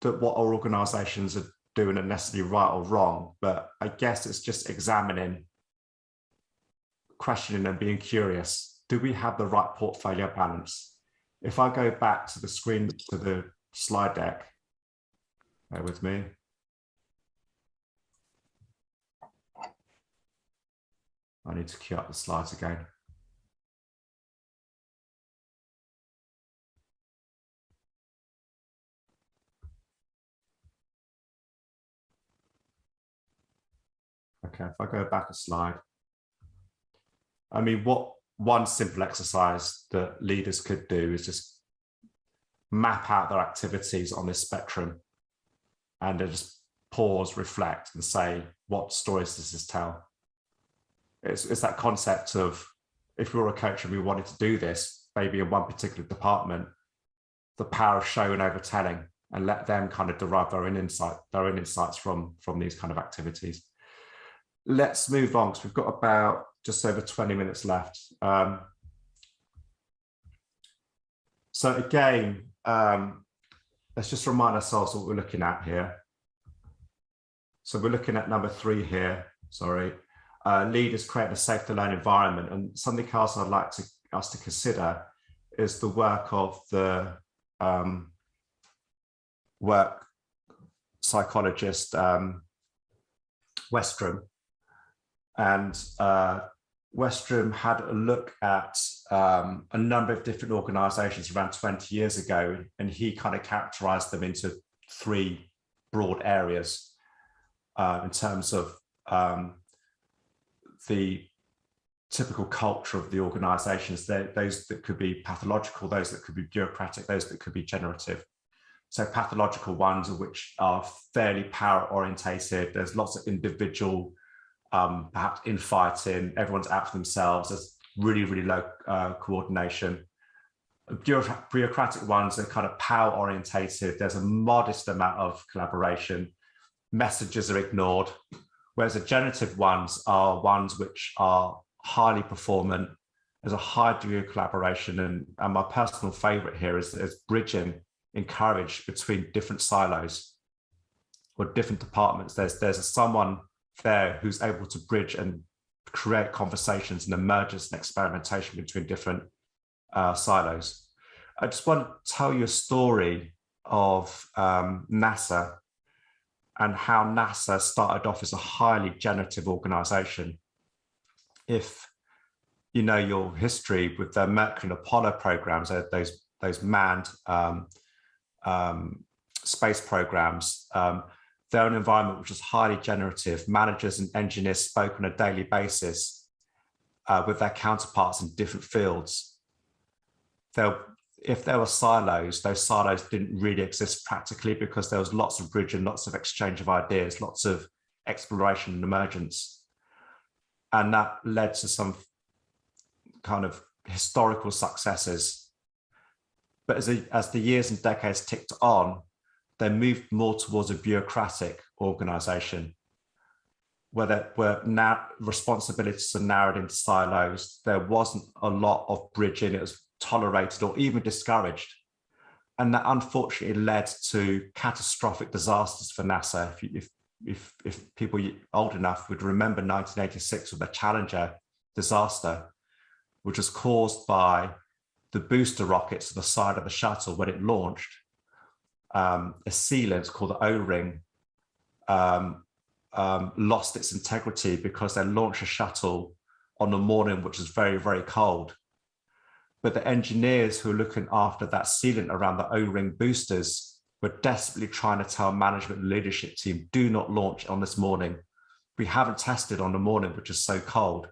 that what our organizations are doing are necessarily right or wrong, but I guess it's just examining questioning and being curious. Do we have the right portfolio balance? If I go back to the screen, to the slide deck, bear with me. I need to queue up the slides again. Okay, if I go back a slide. I mean, what one simple exercise that leaders could do is just map out their activities on this spectrum and then just pause, reflect and say, what stories does this tell? It's that concept of, if we were a coach and we wanted to do this, maybe in one particular department, the power of showing over telling, and let them kind of derive their own insights from these kind of activities. Let's move on, because we've got about just over 20 minutes left. So again, let's just remind ourselves what we're looking at here. So we're looking at number 3 here, sorry. Leaders create a safe to learn environment. And something else I'd like us to consider is the work of the work psychologist Westrom. And Westrom had a look at a number of different organizations around 20 years ago, and he kind of characterized them into 3 broad areas in terms of the typical culture of the organizations. Those that could be pathological, those that could be bureaucratic, those that could be generative. So pathological ones, which are fairly power orientated. There's lots of individual, perhaps infighting, everyone's out for themselves. There's really, really low coordination. Bureaucratic ones are kind of power orientated. There's a modest amount of collaboration. Messages are ignored. Whereas the generative ones are ones which are highly performant. There's a high degree of collaboration. And my personal favorite here is bridging, encouraged between different silos or different departments. There's someone there who's able to bridge and create conversations and emergence and experimentation between different silos. I just want to tell you a story of NASA and how NASA started off as a highly generative organization. If you know your history with the Mercury and Apollo programs, those manned space programs, they're an environment which is highly generative. Managers and engineers spoke on a daily basis with their counterparts in different fields. If there were silos, those silos didn't really exist practically, because there was lots of bridge and lots of exchange of ideas, lots of exploration and emergence. And that led to some kind of historical successes. But as the years and decades ticked on, they moved more towards a bureaucratic organization where responsibilities are narrowed into silos. There wasn't a lot of bridging. It was tolerated or even discouraged. And that unfortunately led to catastrophic disasters for NASA. If people old enough would remember 1986 with the Challenger disaster, which was caused by the booster rockets to the side of the shuttle when it launched. A sealant called the O-ring lost its integrity because they launched a shuttle on a morning which was very, very cold. But the engineers who were looking after that sealant around the O-ring boosters were desperately trying to tell management and leadership team, do not launch on this morning. We haven't tested on the morning, which is so cold.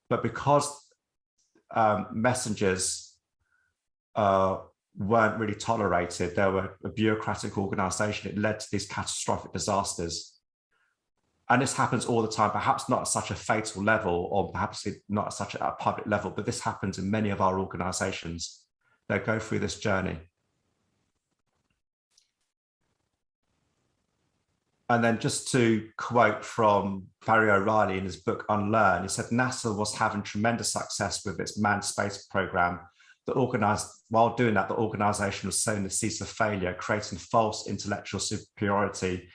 But because messengers weren't really tolerated, they were a bureaucratic organization, it led to these catastrophic disasters. And this happens all the time, perhaps not at such a fatal level, or perhaps not at such a public level, but this happens in many of our organizations that go through this journey. And then just to quote from Barry O'Reilly in his book, Unlearn, he said, NASA was having tremendous success with its manned space program. While doing that, the organization was sowing the seeds of failure, creating false intellectual superiority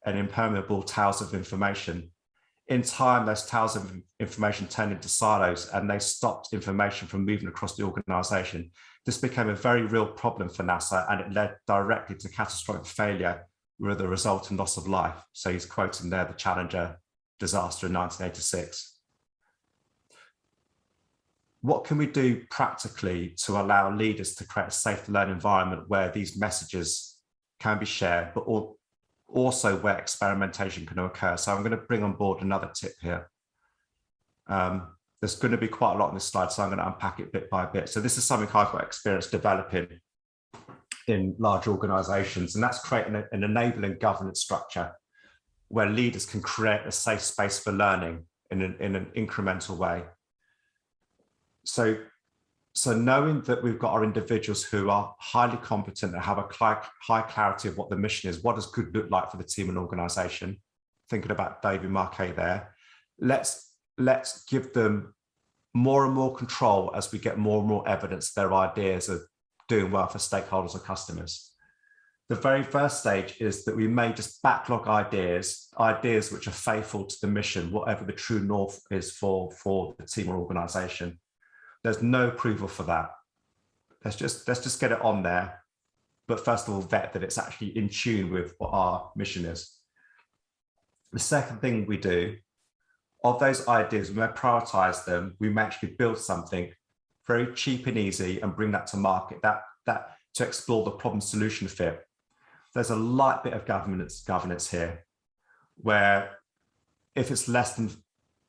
and impermeable towers of information. in time, those towers of information turned into silos and they stopped information from moving across the organization. This became a very real problem for NASA, and it led directly to catastrophic failure with the resultant loss of life. So he's quoting there the Challenger disaster in 1986. What can we do practically to allow leaders to create a safe to learn environment where these messages can be shared, but also where experimentation can occur? So I'm going to bring on board another tip here. There's going to be quite a lot on this slide, so I'm going to unpack it bit by bit. So this is something I've got experience developing in large organizations, and that's creating an enabling governance structure where leaders can create a safe space for learning in an incremental way. So knowing that we've got our individuals who are highly competent and have a high clarity of what the mission is, what does good look like for the team and organization? Thinking about David Marquet there, let's give them more and more control as we get more and more evidence their ideas are doing well for stakeholders or customers. The very first stage is that we may just backlog ideas which are faithful to the mission, whatever the true north is for the team or organization. There's no approval for that. Let's just get it on there. But first of all, vet that it's actually in tune with what our mission is. The second thing we do, of those ideas, we may prioritize them. We may actually build something very cheap and easy and bring that to market, that to explore the problem solution fit. There's a light bit of governance here, where if it's less than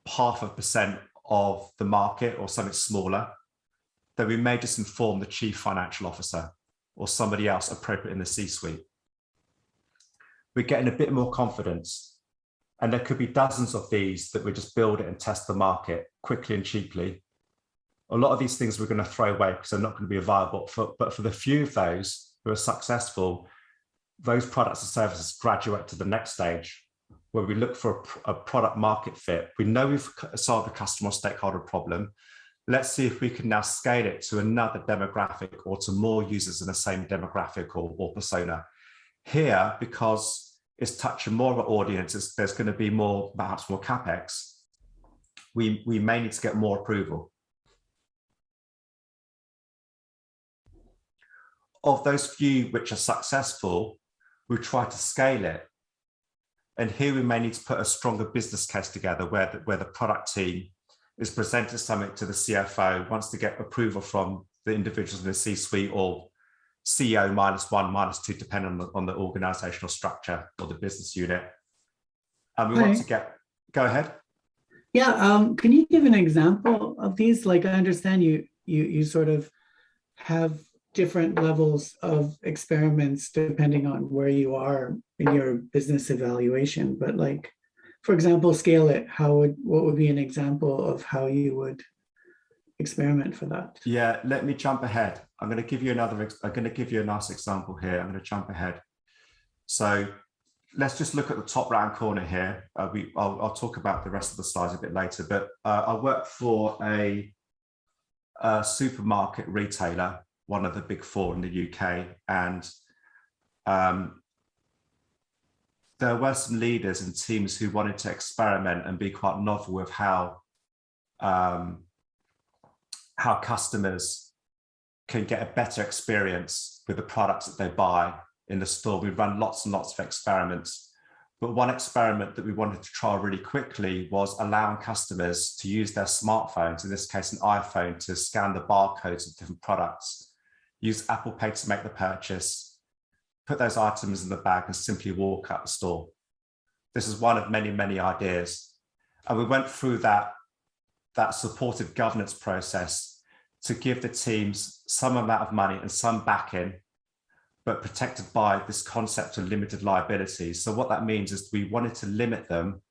0.5% of the market or something smaller, then we may just inform the chief financial officer or somebody else appropriate in the C-suite. We're getting a bit more confidence, and there could be dozens of these that we just build it and test the market quickly and cheaply. A lot of these things we're going to throw away because they're not going to be viable, but for the few of those who are successful, those products and services graduate to the next stage, where we look for a product market fit. We know we've solved a customer or stakeholder problem. Let's see if we can now scale it to another demographic or to more users in the same demographic or persona. Here, because it's touching more of our audiences, there's going to be perhaps more CapEx. We may need to get more approval. Of those few which are successful, we try to scale it. And here we may need to put a stronger business case together where the product team is presenting something to the CFO, wants to get approval from the individuals in the C-suite or CEO -1, -2, depending on the organizational structure or the business unit. And we want to go ahead. Yeah, can you give an example of these? Like, I understand you sort of have different levels of experiments depending on where you are in your business evaluation, but like, for example, scale it. What would be an example of how you would experiment for that? Yeah, let me jump ahead. I'm going to give you a nice example here. I'm going to jump ahead. So let's just look at the top right corner here. I'll talk about the rest of the slides a bit later, but I work for a supermarket retailer, one of the big four in the UK, and there were some leaders and teams who wanted to experiment and be quite novel with how customers can get a better experience with the products that they buy in the store. We run lots and lots of experiments, but one experiment that we wanted to try really quickly was allowing customers to use their smartphones, in this case an iPhone, to scan the barcodes of different products, use Apple Pay to make the purchase, put those items in the bag and simply walk out the store. This is one of many, many ideas. And we went through that supportive governance process to give the teams some amount of money and some backing, but protected by this concept of limited liability. So what that means is we wanted to limit them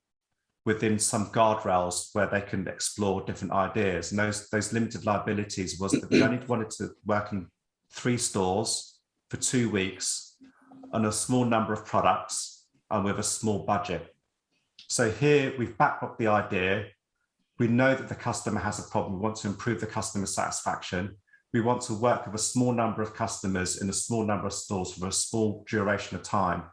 within some guardrails where they can explore different ideas. And those limited liabilities was that we only wanted to work in 3 stores for 2 weeks on a small number of products and with a small budget. So here we've backed up the idea. We know that the customer has a problem. We want to improve the customer satisfaction. We want to work with a small number of customers in a small number of stores for a small duration of time.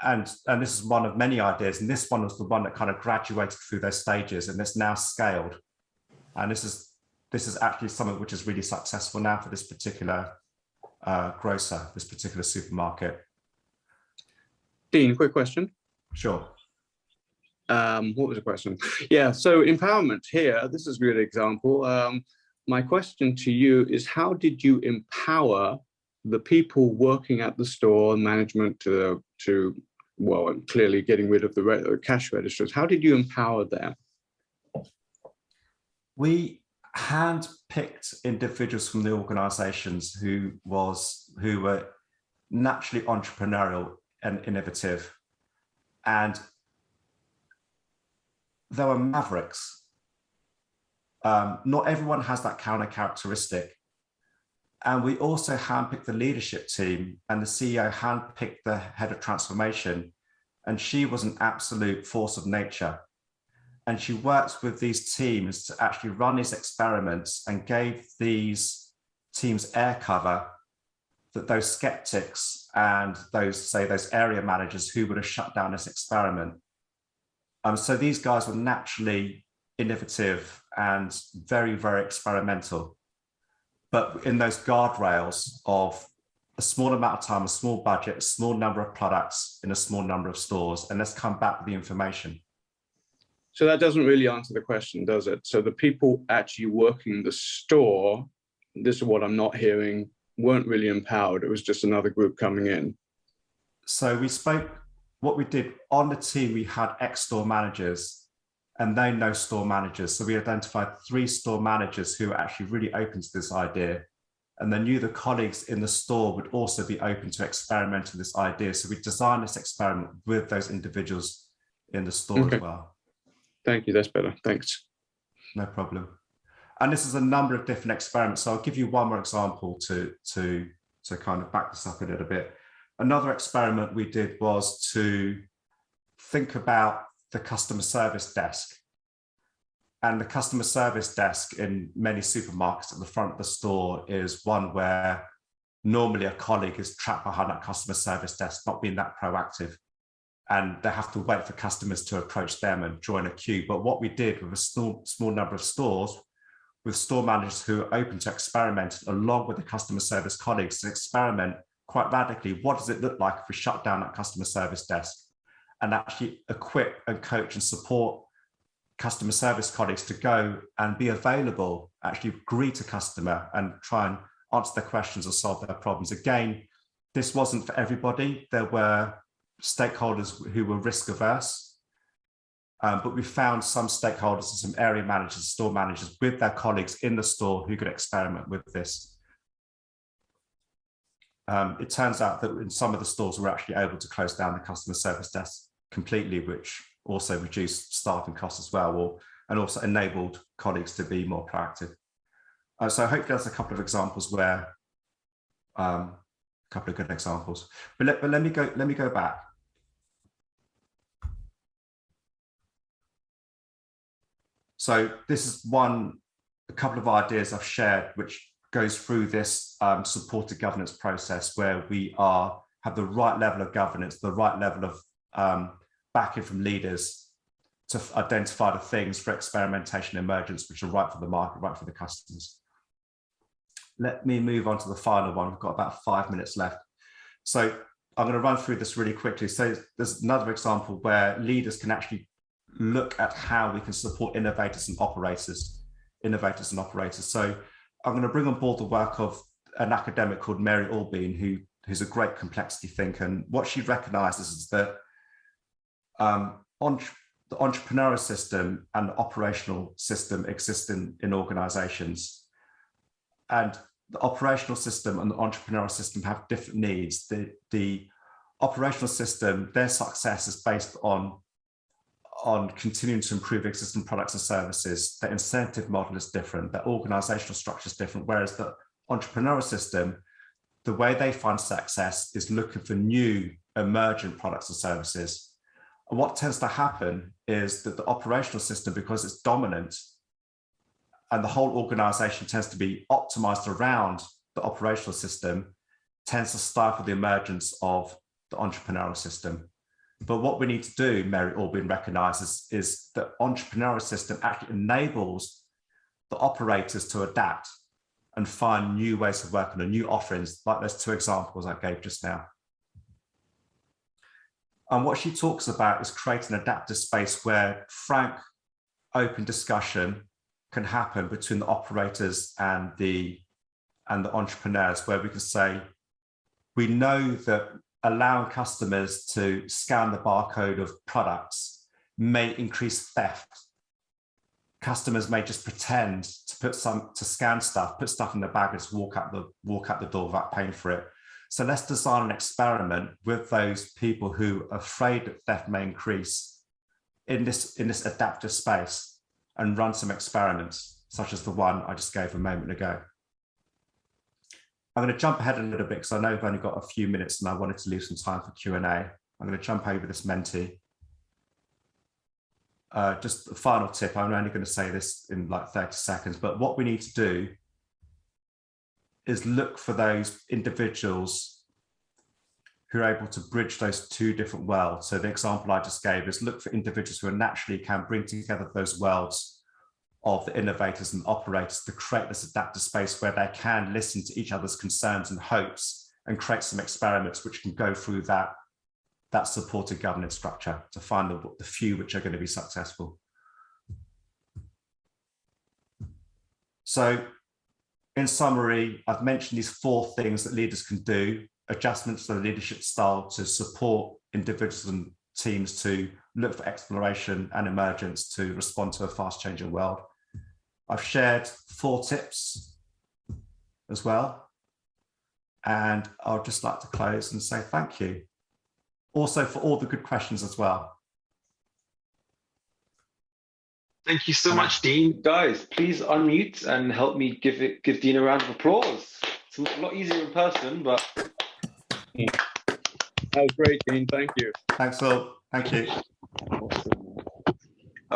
and this is one of many ideas, and this one was the one that kind of graduated through those stages, and it's now scaled. And this is actually something which is really successful now for this particular grocer, this particular supermarket. Dean, quick question. Sure. What was the question? Yeah, so empowerment here, this is a good example. My question to you is, how did you empower the people working at the store, management to well, and clearly getting rid of the cash registers? How did you empower them? We hand-picked individuals from the organisations who were naturally entrepreneurial and innovative, and they were mavericks. Not everyone has that counter characteristic. And we also handpicked the leadership team, and the CEO handpicked the head of transformation. And she was an absolute force of nature. And she worked with these teams to actually run these experiments and gave these teams air cover that those skeptics and those area managers who would have shut down this experiment. So these guys were naturally innovative and very, very experimental, but in those guardrails of a small amount of time, a small budget, a small number of products in a small number of stores, and let's come back with the information. So that doesn't really answer the question, does it? So the people actually working the store, this is what I'm not hearing, weren't really empowered. It was just another group coming in. So we spoke, what we did on the team, we had ex-store managers, and they know store managers. So we identified 3 store managers who were actually really open to this idea. And they knew the colleagues in the store would also be open to experimenting this idea. So we designed this experiment with those individuals in the store as well. Thank you, that's better, thanks. No problem. And this is a number of different experiments. So I'll give you one more example to kind of back this up a little bit. Another experiment we did was to think about the customer service desk. And the customer service desk in many supermarkets at the front of the store is one where normally a colleague is trapped behind that customer service desk, not being that proactive. And they have to wait for customers to approach them and join a queue. But what we did with a small number of stores, with store managers who are open to experiment along with the customer service colleagues to experiment quite radically, what does it look like if we shut down that customer service desk, and actually equip and coach and support customer service colleagues to go and be available, actually greet a customer and try and answer their questions or solve their problems. Again, this wasn't for everybody. There were stakeholders who were risk averse, but we found some stakeholders and some area managers, store managers with their colleagues in the store who could experiment with this. It turns out that in some of the stores we're actually able to close down the customer service desk completely, which also reduced staffing costs as well, and also enabled colleagues to be more proactive. So hopefully that's a couple of examples where, a couple of good examples. But let me go back. So this is a couple of ideas I've shared, which goes through this supported governance process where we have the right level of governance, the right level of backing from leaders to identify the things for experimentation and emergence, which are right for the market, right for the customers. Let me move on to the final one. We've got about 5 minutes left. So I'm going to run through this really quickly. So there's another example where leaders can actually look at how we can support innovators and operators. So I'm going to bring on board the work of an academic called Mary Albeen, who's a great complexity thinker. And what she recognizes is that the entrepreneurial system and the operational system exist in organizations. And the operational system and the entrepreneurial system have different needs. The operational system, their success is based on continuing to improve existing products and services. The incentive model is different, the organizational structure is different, whereas the entrepreneurial system, the way they find success is looking for new emergent products and services. And what tends to happen is that the operational system, because it's dominant and the whole organization tends to be optimized around the operational system, tends to stifle the emergence of the entrepreneurial system. But what we need to do, Mary Albin recognises, is the entrepreneurial system actually enables the operators to adapt and find new ways of working and new offerings, like those 2 examples I gave just now. And what she talks about is creating an adaptive space where frank, open discussion can happen between the operators and the entrepreneurs, where we can say, we know that allowing customers to scan the barcode of products may increase theft. Customers may just pretend to scan stuff, put stuff in the bag and just walk out the door without paying for it. So let's design an experiment with those people who are afraid that theft may increase in this adaptive space, and run some experiments, such as the one I just gave a moment ago. I'm going to jump ahead a little bit because I know we've only got a few minutes and I wanted to leave some time for Q&A. I'm going to jump over this Menti. Just a final tip, I'm only going to say this in like 30 seconds, but what we need to do is look for those individuals who are able to bridge those 2 different worlds. So the example I just gave is look for individuals who naturally can bring together those worlds of the innovators and operators to create this adaptive space where they can listen to each other's concerns and hopes and create some experiments which can go through that supported governance structure to find the few which are going to be successful. So in summary, I've mentioned these 4 things that leaders can do: adjustments to the leadership style to support individuals and teams to look for exploration and emergence to respond to a fast changing world. I've shared 4 tips as well. And I'd just like to close and say thank you. Also for all the good questions as well. Thank you so much, Dean. Guys, please unmute and help me give Dean a round of applause. It's a lot easier in person, but... That was great, Dean. Thank you. Thanks, Phil. Thank you.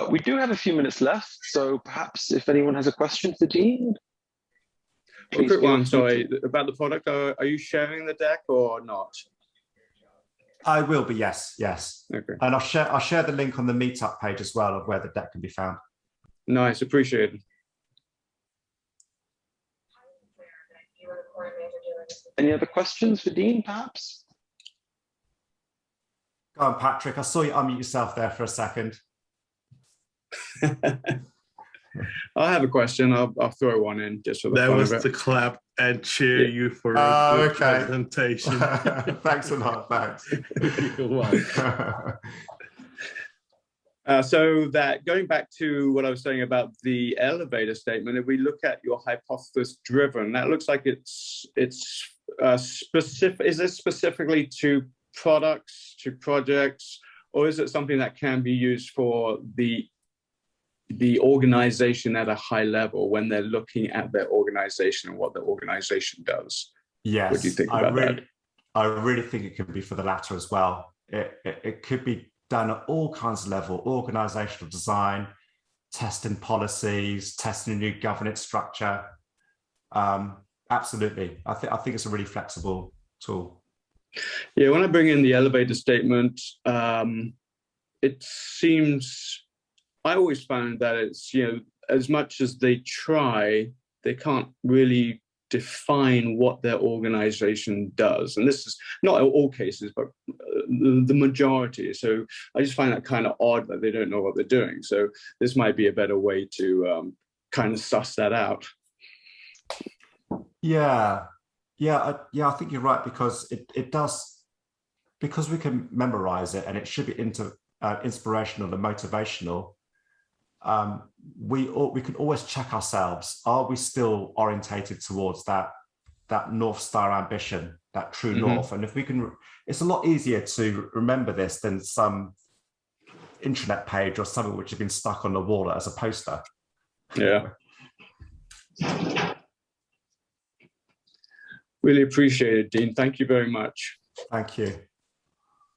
We do have a few minutes left, so perhaps if anyone has a question for Dean. A quick one, sorry, about the product. Are you sharing the deck or not? I will be, yes. Okay. And I'll share the link on the meetup page as well of where the deck can be found. Nice, appreciated. Any other questions for Dean, perhaps? Go on, Patrick. I saw you unmute yourself there for a second. I have a question. I'll throw one in just for the That fun was of it. to clap and cheer you for a good presentation. Thanks a lot. Thanks. You're welcome. So that going back to what I was saying about the elevator statement, if we look at your hypothesis driven, that looks like it's specific. Is it specifically to products, to projects, or is it something that can be used for the organization at a high level when they're looking at their organization and what the organization does? Yes, what do you think about that? I really think it could be for the latter as well. It could be done at all kinds of levels: organizational design, testing policies, testing a new governance structure. Absolutely, I think it's a really flexible tool. Yeah, when I bring in the elevator statement, it seems, I always found that it's, as much as they try, they can't really define what their organization does. And this is not in all cases, but the majority. So I just find that kind of odd that they don't know what they're doing. So this might be a better way to kind of suss that out. Yeah, I think you're right, because it does, because we can memorize it and it should be inspirational and motivational. We can always check ourselves. Are we still orientated towards that North Star ambition, that true north? And if we can, it's a lot easier to remember this than some intranet page or something which has been stuck on the wall as a poster. Yeah. Really appreciate it, Dean. Thank you very much. Thank you.